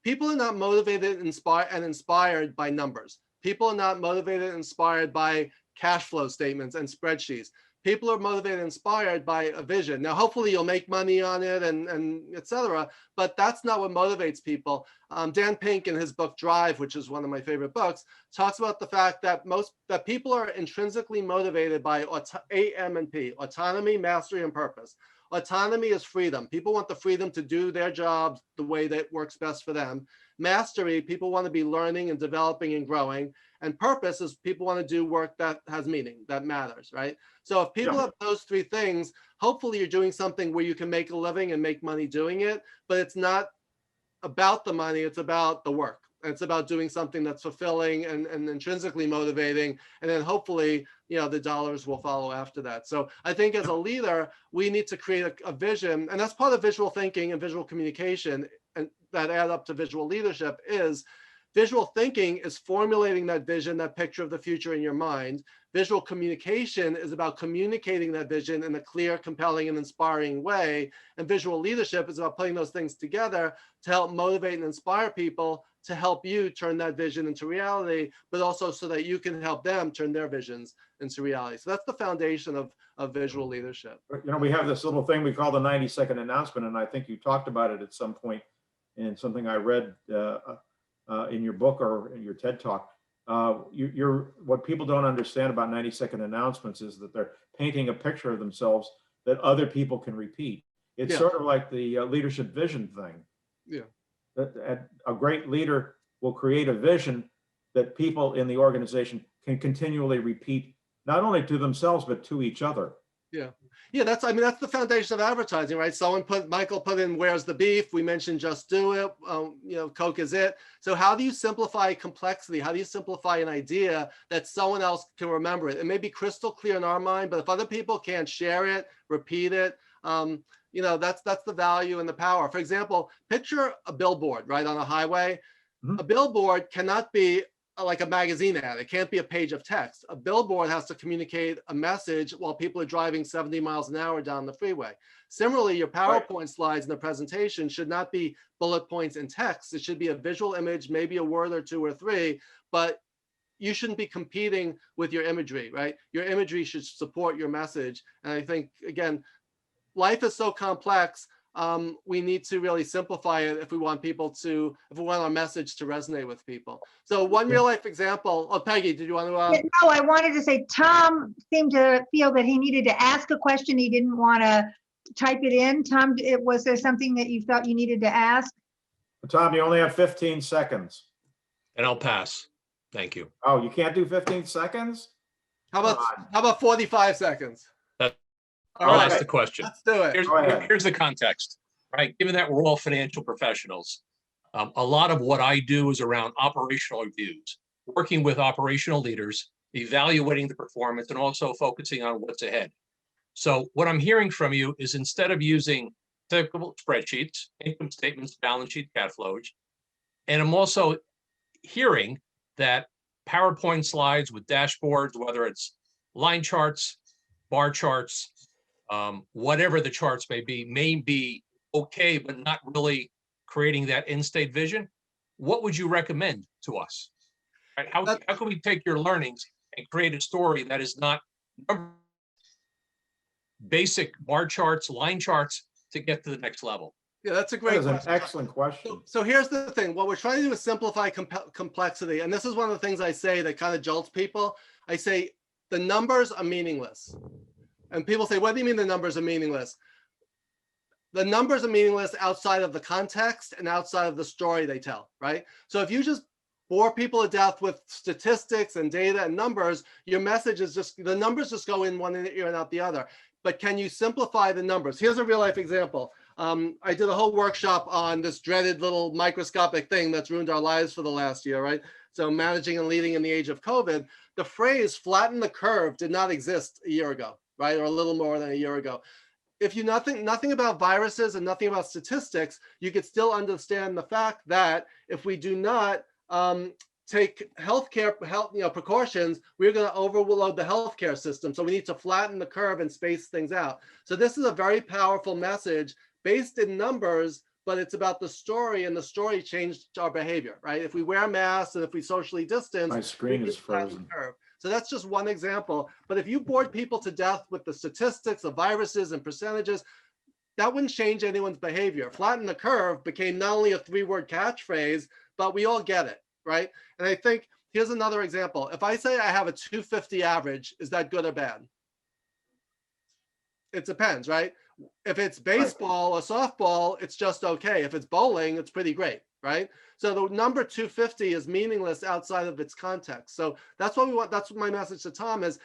People are not motivated, inspired by numbers. People are not motivated, inspired by cash flow statements and spreadsheets. People are motivated, inspired by a vision. Now, hopefully you'll make money on it and et cetera, but that's not what motivates people. Dan Pink, in his book Drive, which is one of my favorite books, talks about the fact that that people are intrinsically motivated by AM and P, autonomy, mastery, and purpose. Autonomy is freedom. People want the freedom to do their jobs the way that works best for them. Mastery, people want to be learning and developing and growing. And purpose is people want to do work that has meaning, that matters, right? So if people have those three things, hopefully you're doing something where you can make a living and make money doing it, but it's not about the money, it's about the work. It's about doing something that's fulfilling and intrinsically motivating. And then hopefully, the dollars will follow after that. So I think as a leader, we need to create a vision. And that's part of visual thinking and visual communication, and that add up to visual leadership. Is visual thinking is formulating that vision, that picture of the future in your mind. Visual communication is about communicating that vision in a clear, compelling, and inspiring way. And visual leadership is about putting those things together to help motivate and inspire people to help you turn that vision into reality, but also so that you can help them turn their visions into reality. So that's the foundation of visual leadership. We have this little thing we call the 90-second announcement, and I think you talked about it at some point in something I read in your book or in your TED Talk. What people don't understand about 90-second announcements is that they're painting a picture of themselves that other people can repeat. It's sort of like the leadership vision thing. Yeah. That a great leader will create a vision that people in the organization can continually repeat, not only to themselves, but to each other. Yeah, that's the foundation of advertising, right? Michael put in, where's the beef? We mentioned just do it, Coke is it. So how do you simplify complexity? How do you simplify an idea that someone else can remember it? It may be crystal clear in our mind, but if other people can't share it, repeat it, that's the value and the power. For example, picture a billboard, right, on a highway. Mm-hmm. A billboard cannot be like a magazine ad. It can't be a page of text. A billboard has to communicate a message while people are driving 70 miles an hour down the freeway. Similarly, your PowerPoint slides in the presentation should not be bullet points and text. It should be a visual image, maybe a word or two or three, but you shouldn't be competing with your imagery, right? Your imagery should support your message. And I think, again, life is so complex. We need to really simplify it if we want our message to resonate with people. So one real life example. Oh, Peggy, did you want to? No, I wanted to say Tom seemed to feel that he needed to ask a question. He didn't want to type it in. Tom, was there something that you felt you needed to ask? Tom, you only have 15 seconds. And I'll pass. Thank you. Oh, you can't do 15 seconds? How about 45 seconds? I'll ask the question. Let's do it. Here's the context, right? Given that we're all financial professionals, a lot of what I do is around operational reviews, working with operational leaders, evaluating the performance, and also focusing on what's ahead. So what I'm hearing from you is, instead of using typical spreadsheets, income statements, balance sheet, cash flows, and I'm also hearing that PowerPoint slides with dashboards, whether it's line charts, bar charts, whatever the charts may be okay, but not really creating that in-state vision. What would you recommend to us? Right? How can we take your learnings and create a story that is not basic bar charts, line charts, to get to the next level? Yeah, that's a great question. That's an excellent question. So here's the thing. What we're trying to do is simplify complexity. And this is one of the things I say that kind of jolts people. I say the numbers are meaningless. And people say, what do you mean the numbers are meaningless? The numbers are meaningless outside of the context and outside of the story they tell, right? So if you just bore people to death with statistics and data and numbers, your message is the numbers just go in one ear and out the other. But can you simplify the numbers? Here's a real life example. I did a whole workshop on this dreaded little microscopic thing that's ruined our lives for the last year, right? So managing and leading in the age of COVID. The phrase flatten the curve did not exist a year ago, right? Or a little more than a year ago. If you nothing about viruses and nothing about statistics, you could still understand the fact that if we do not take health precautions, we're going to overload the healthcare system. So we need to flatten the curve and space things out. So this is a very powerful message based in numbers, but it's about the story, and the story changed our behavior, right? If we wear masks and if we socially distance, my screen is frozen. So that's just one example. But if you bored people to death with the statistics of viruses and percentages, that wouldn't change anyone's behavior. Flatten the curve became not only a 3-word catchphrase, but we all get it, right? And I think here's another example. If I say I have a 250 average, is that good or bad? It depends, right? If it's baseball or softball, it's just okay. If it's bowling, it's pretty great, right? So the number 250 is meaningless outside of its context. So that's what we want. That's what my message to Tom is.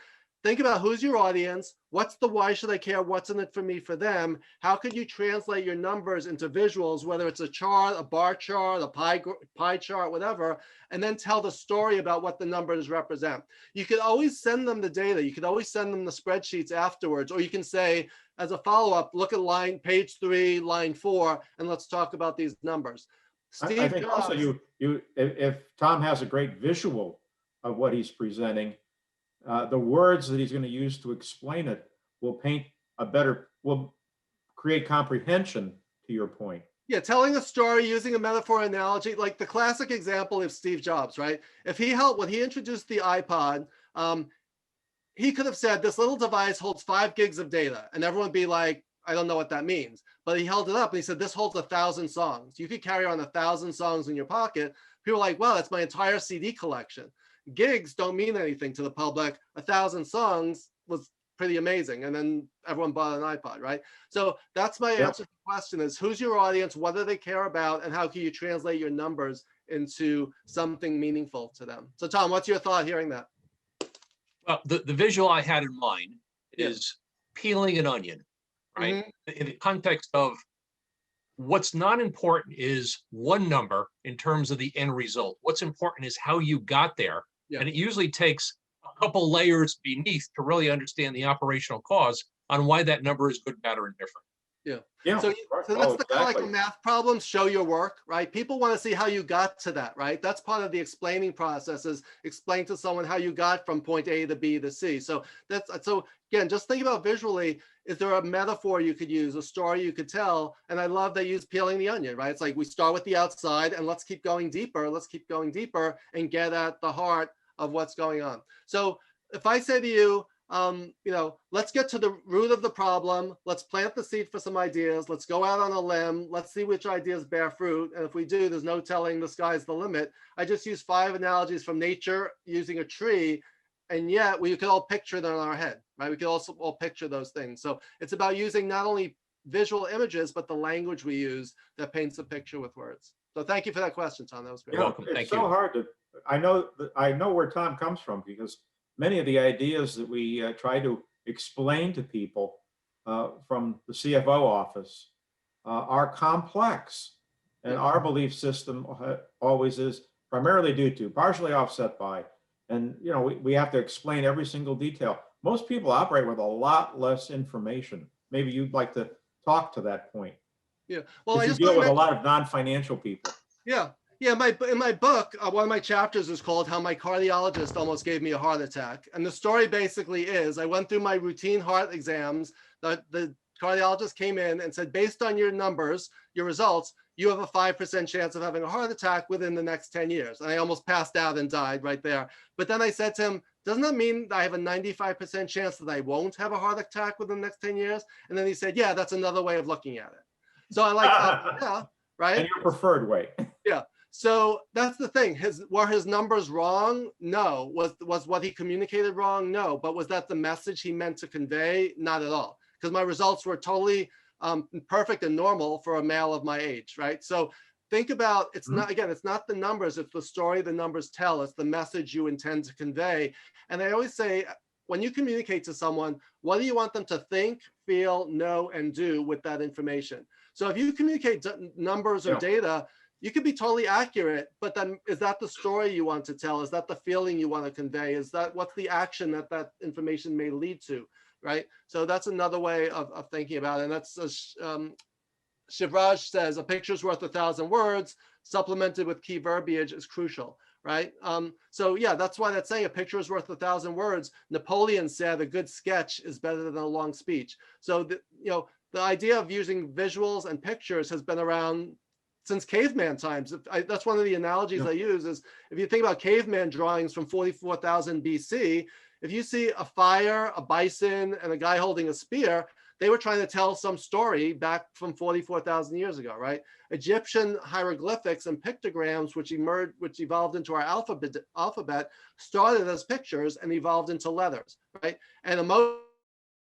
Think about who's your audience, what's the why should I care, what's in it for me, for them. How could you translate your numbers into visuals, whether it's a chart, a bar chart, a pie chart, whatever, and then tell the story about what the numbers represent. You could always send them the data. You could always send them the spreadsheets afterwards, or you can say, as a follow-up, look at page 3, line 4, and let's talk about these numbers. I think Jobs, also if Tom has a great visual of what he's presenting, the words that he's going to use to explain it will will create comprehension to your point. Yeah, telling a story using a metaphor analogy, like the classic example of Steve Jobs, right? When he introduced the iPod, he could have said this little device holds 5 gigs of data, and everyone would be like, I don't know what that means. But he held it up and he said, this holds 1,000 songs. You could carry on 1,000 songs in your pocket. People are like, well, that's my entire CD collection. Gigs don't mean anything to the public. 1,000 songs was pretty amazing. And then everyone bought an iPod, right? So that's my answer to the question is, who's your audience? What do they care about? And how can you translate your numbers into something meaningful to them? So Tom, what's your thought hearing that? Well, the visual I had in mind is peeling an onion, right? In the context of what's not important is one number in terms of the end result. What's important is how you got there. And it usually takes a couple layers beneath to really understand the operational cause on why that number is good, bad, or indifferent. So that's the kind of like a math problem, show your work, right? People want to see how you got to that, right? That's part of the explaining process, is explain to someone how you got from point A to B to C. So again, just think about visually, is there a metaphor you could use, a story you could tell? And I love they use peeling the onion, right? It's like we start with the outside and let's keep going deeper and get at the heart of what's going on. So if I say to you, let's get to the root of the problem. Let's plant the seed for some ideas. Let's go out on a limb. Let's see which ideas bear fruit. And if we do, there's no telling the sky's the limit. I just use 5 analogies from nature using a tree. And yet we could all picture them in our head, right? We could also all picture those things. So it's about using not only visual images, but the language we use that paints a picture with words. So thank you for that question, Tom. That was great. You're welcome. It's Thank so you. hard to, I know where Tom comes from, because many of the ideas that we try to explain to people from the CFO office are complex. And our belief system always is primarily due to, partially offset by, and we have to explain every single detail. Most people operate with a lot less information. Maybe you'd like to talk to that point. Yeah, well, I just deal with a lot of non-financial people. Yeah. In my book, one of my chapters is called How My Cardiologist Almost Gave Me a Heart Attack. And the story basically is, I went through my routine heart exams. The cardiologist came in and said, based on your numbers, your results, you have a 5% chance of having a heart attack within the next 10 years. And I almost passed out and died right there. But then I said to him, doesn't that mean that I have a 95% chance that I won't have a heart attack within the next 10 years? And then he said, yeah, that's another way of looking at it. So I like, yeah, right? And your preferred way. Yeah. So that's the thing. Were his numbers wrong? No. Was what he communicated wrong? No. But was that the message he meant to convey? Not at all. Because my results were totally perfect and normal for a male of my age, right? So think about, it's not the numbers, it's the story the numbers tell. It's the message you intend to convey. And I always say, when you communicate to someone, what do you want them to think, feel, know, and do with that information? So if you communicate numbers or data, you could be totally accurate, but then is that the story you want to tell? Is that the feeling you want to convey? Is that what's the action that information may lead to, right? So that's another way of thinking about it. And that's, Shivraj says, a picture's worth 1,000 words, supplemented with key verbiage is crucial, right? So yeah, that's why that's saying a picture is worth 1,000 words. Napoleon said a good sketch is better than a long speech. So, the idea of using visuals and pictures has been around since caveman times. That's one of the analogies I use is, if you think about caveman drawings from 44,000 BC, if you see a fire, a bison, and a guy holding a spear, they were trying to tell some story back from 44,000 years ago, right? Egyptian hieroglyphics and pictograms, which evolved into our alphabet, started as pictures and evolved into letters, right? And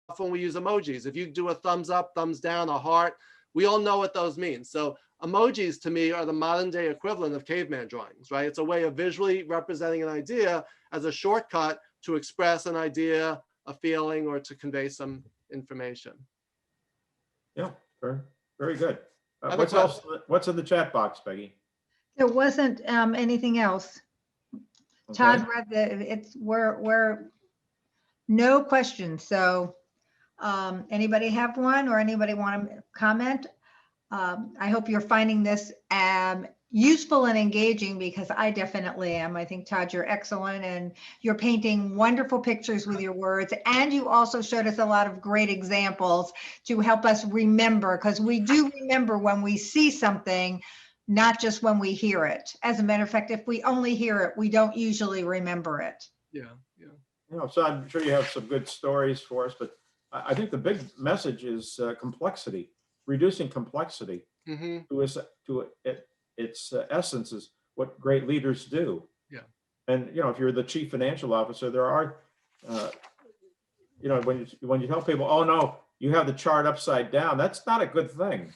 often we use emojis. If you do a thumbs up, thumbs down, a heart, we all know what those mean. So emojis to me are the modern day equivalent of caveman drawings, right? It's a way of visually representing an idea as a shortcut to express an idea, a feeling, or to convey some information. Yeah, very, very good. Other What's else? What's in the chat box, Peggy? There wasn't anything else. Okay. Todd read we're no questions. So anybody have one or anybody want to comment? I hope you're finding this useful and engaging, because I definitely am. I think, Todd, you're excellent, and you're painting wonderful pictures with your words. And you also showed us a lot of great examples to help us remember, because we do remember when we see something, not just when we hear it. As a matter of fact, if we only hear it, we don't usually remember it. Yeah, yeah. You know, so I'm sure you have some good stories for us, but I think the big message is complexity, reducing complexity to its essence is what great leaders do. Yeah. And, you know, if you're the chief financial officer, there are, you know, when you tell people, oh, no, you have the chart upside down, that's not a good thing.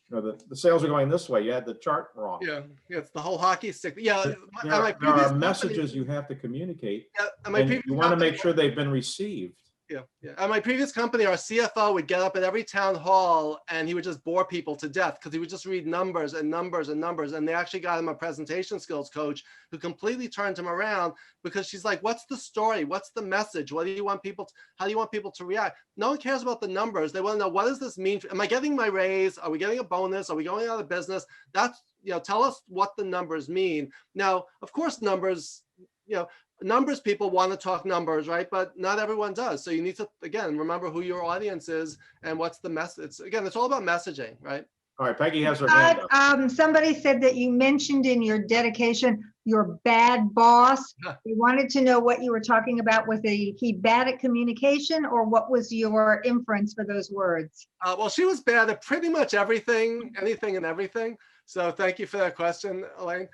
You know, the sales are going this way. You had the chart wrong. Yeah, yeah, it's the whole hockey stick. Yeah, There are messages you have to communicate, and you want to make sure they've been received. Yeah, yeah. At my previous company, our CFO would get up at every town hall and he would just bore people to death because he would just read numbers and numbers and numbers. And they actually got him a presentation skills coach who completely turned him around, because she's like, what's the story? What's the message? What do you want people to, how do you want people to react? No one cares about the numbers. They want to know, what does this mean? Am I getting my raise? Are we getting a bonus? Are we going out of business? That's, you know, tell us what the numbers mean. Now, of course, numbers, you know, numbers people want to talk numbers, right? But not everyone does. So you need to, again, remember who your audience is and what's the message. Again, it's all about messaging, right? All right, Peggy has her hand up. Somebody said that you mentioned in your dedication your bad boss. We wanted to know what you were talking about. Was he bad at communication, or what was your inference for those words? Well, she was bad at pretty much everything, anything and everything. So thank you for that question, Elaine.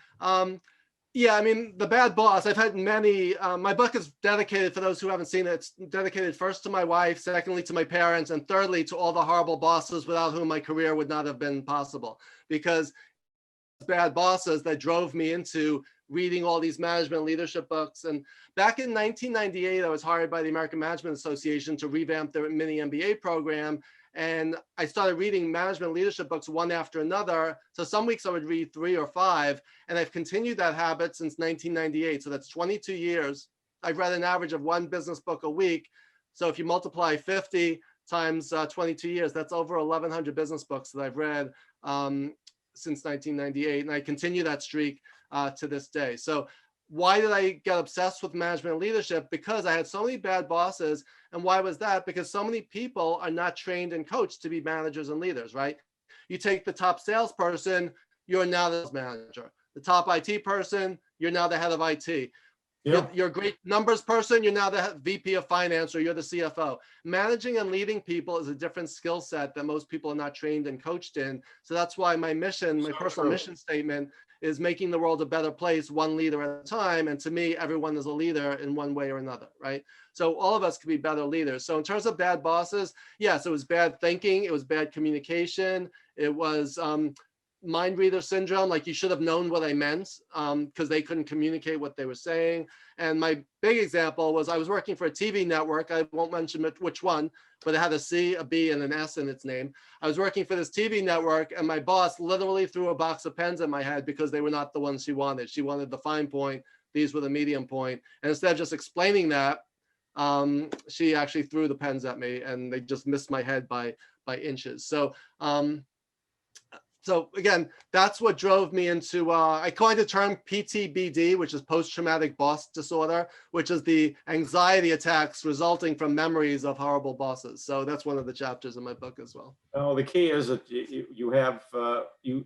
Yeah, I mean, the bad boss, I've had many. My book is dedicated, for those who haven't seen it, it's dedicated first to my wife, secondly to my parents, and thirdly to all the horrible bosses without whom my career would not have been possible. Because bad bosses that drove me into reading all these management leadership books. And back in 1998, I was hired by the American Management Association to revamp their mini MBA program. And I started reading management leadership books one after another. So some weeks I would read 3 or 5, and I've continued that habit since 1998. So that's 22 years. I've read an average of 1 business book a week. So if you multiply 50 times 22 years, that's over 1,100 business books that I've read since 1998. And I continue that streak to this day. So why did I get obsessed with management and leadership? Because I had so many bad bosses. And why was that? Because so many people are not trained and coached to be managers and leaders, right? You take the top salesperson, you're now the manager. The top IT person, you're now the head of IT. Yeah. You're a great numbers person, you're now the VP of finance, or you're the CFO. Managing and leading people is a different skill set that most people are not trained and coached in. So that's why my mission, my personal mission statement is making the world a better place, one leader at a time. And to me, everyone is a leader in one way or another, right? So all of us could be better leaders. So in terms of bad bosses, yes, it was bad thinking, it was bad communication, it was mind reader syndrome, like you should have known what I meant, because they couldn't communicate what they were saying. And my big example was I was working for a TV network. I won't mention which one, but it had a C, a B, and an S in its name. I was working for this TV network, and my boss literally threw a box of pens at my head because they were not the ones she wanted. She wanted the fine point. These were the medium point. And instead of just explaining that, she actually threw the pens at me, and they just missed my head by inches. So again, that's what drove me into, I coined the term PTBD, which is post-traumatic boss disorder, which is the anxiety attacks resulting from memories of horrible bosses. So that's one of the chapters in my book as well. Oh, the key is that you have, you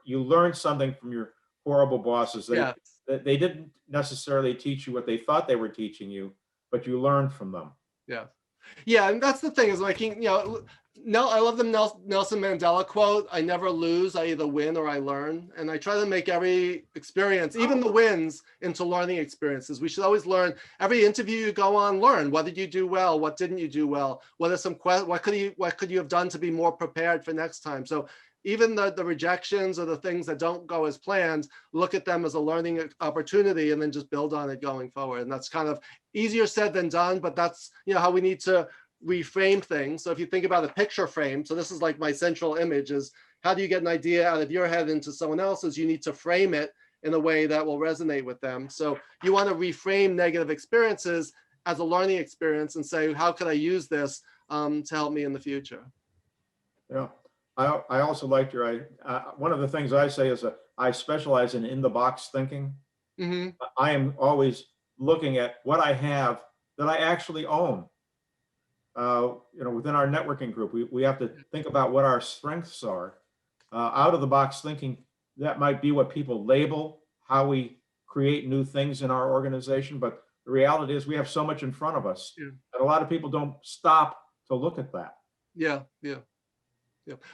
learn something from your horrible bosses. They didn't necessarily teach you what they thought they were teaching you, but you learned from them. Yeah. Yeah, and that's the thing is, like, you know, No, I love the Nelson Mandela quote. I never lose, I either win or I learn. And I try to make every experience, even the wins, into learning experiences. We should always learn. Every interview you go on, learn. What did you do well? What didn't you do well? What could you have done to be more prepared for next time? So even the rejections or the things that don't go as planned, look at them as a learning opportunity and then just build on it going forward. And that's kind of easier said than done, but that's, you know, how we need to reframe things. So if you think about a picture frame, so this is like my central image, is how do you get an idea out of your head into someone else's? You need to frame it in a way that will resonate with them. So you want to reframe negative experiences as a learning experience and say, how can I use this to help me in the future? Yeah, I also liked your, one of the things I say is I specialize in the box thinking. Mm-hmm. I am always looking at what I have that I actually own. You know, within our networking group, we have to think about what our strengths are. Out of the box thinking, that might be what people label how we create new things in our organization. But the reality is we have so much in front of us that a lot of people don't stop to look at that. Yeah.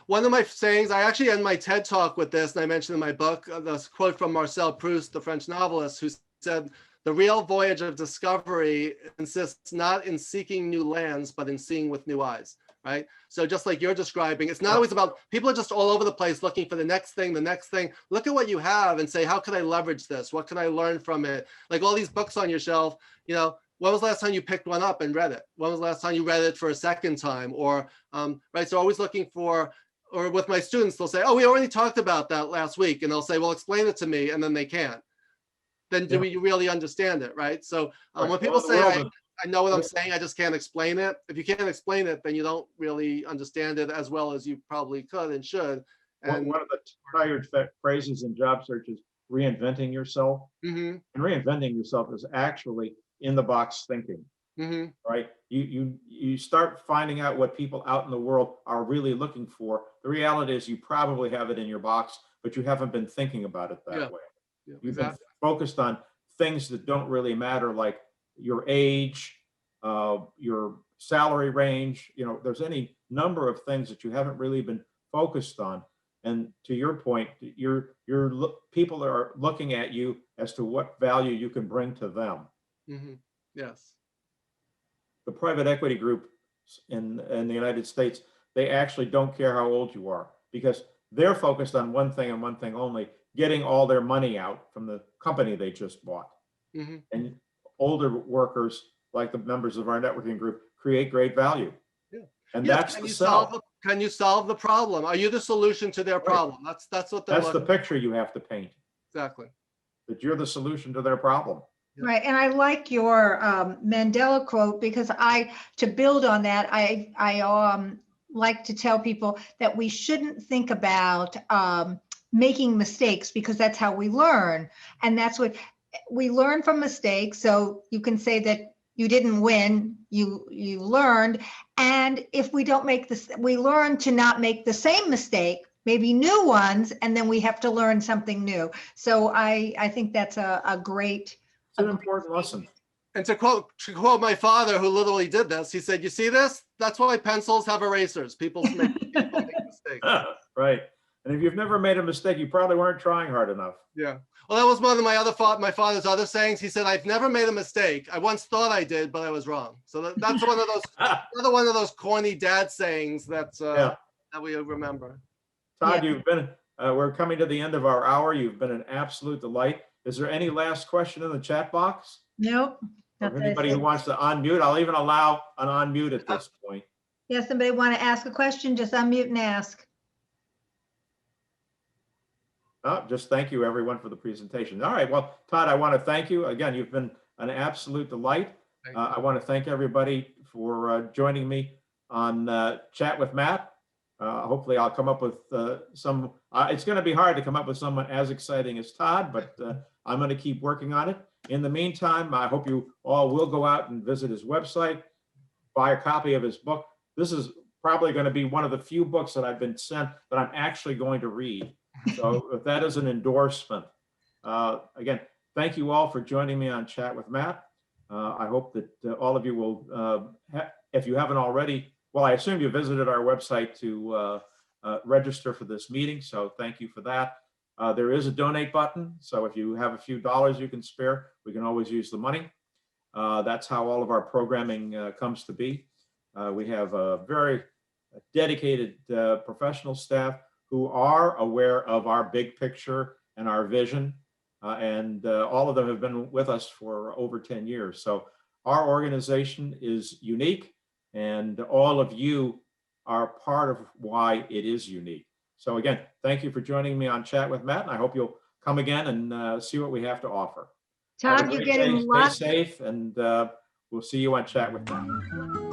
One of my sayings, I actually end my TED talk with this, and I mentioned in my book, this quote from Marcel Proust, the French novelist, who said, "The real voyage of discovery consists not in seeking new lands, but in seeing with new eyes," right? So just like you're describing, it's not always about, people are just all over the place looking for the next thing. Look at what you have and say, how can I leverage this? What can I learn from it? Like all these books on your shelf, you know, when was the last time you picked one up and read it? When was the last time you read it for a second time? Or, right, so always looking for, or with my students, they'll say, oh, we already talked about that last week. And they'll say, well, explain it to me. And then they can't. Then do we really understand it, right? So when people say, I know what I'm saying, I just can't explain it. If you can't explain it, then you don't really understand it as well as you probably could and should. And one of the tired phrases in job search is reinventing yourself. And reinventing yourself is actually in the box thinking, right? You start finding out what people out in the world are really looking for. The reality is you probably have it in your box, but you haven't been thinking about it that way. You've been focused on things that don't really matter, like your age, your salary range. You know, there's any number of things that you haven't really been focused on. And to your point, people are looking at you as to what value you can bring to them. Yes. The private equity group in the United States, they actually don't care how old you are, because they're focused on one thing and one thing only: getting all their money out from the company they just bought. And older workers, like the members of our networking group, create great value. And that's the sell. Can you solve the problem? Are you the solution to their problem? That's what they're That's the picture you have to paint. Exactly. That you're the solution to their problem. Right. And I like your Mandela quote, because to build on that, I like to tell people that we shouldn't think about making mistakes, because that's how we learn. And that's what we learn from mistakes. So you can say that you didn't win, you learned. And if we don't make this, we learn to not make the same mistake, maybe new ones, and then we have to learn something new. So I think that's a great, it's an important lesson. And to quote my father, who literally did this, he said, "You see this? That's why pencils have erasers. People make mistakes." Right. And if you've never made a mistake, you probably weren't trying hard enough. Yeah. Well, that was one of my father's other sayings. He said, "I've never made a mistake. I once thought I did, but I was wrong." So that's one of those another one of those corny dad sayings that we remember. Todd, you've been we're coming to the end of our hour. You've been an absolute delight. Is there any last question in the chat box? Nope. Or anybody who wants to unmute? I'll even allow an unmute at this point. Yeah, somebody want to ask a question, just unmute and ask. Oh, just thank you, everyone, for the presentation. All right. Well, Todd, I want to thank you. Again, you've been an absolute delight. I want to thank everybody for joining me on Chat with Matt. Hopefully, I'll come up with some. It's going to be hard to come up with someone as exciting as Todd, but I'm going to keep working on it. In the meantime, I hope you all will go out and visit his website, buy a copy of his book. This is probably going to be one of the few books that I've been sent that I'm actually going to read. So if that is an endorsement, again, thank you all for joining me on Chat with Matt. I hope that all of you will, if you haven't already, well, I assume you visited our website to register for this meeting, so thank you for that. There is a donate button, so if you have a few dollars you can spare, we can always use the money. That's how all of our programming comes to be. We have a very dedicated professional staff who are aware of our big picture and our vision, and all of them have been with us for over 10 years. So our organization is unique, and all of you are part of why it is unique. So again, thank you for joining me on Chat with Matt, and I hope you'll come again and see what we have to offer. Have a Todd, you're great day. getting Stay lots. safe, and we'll see you on Chat with Matt.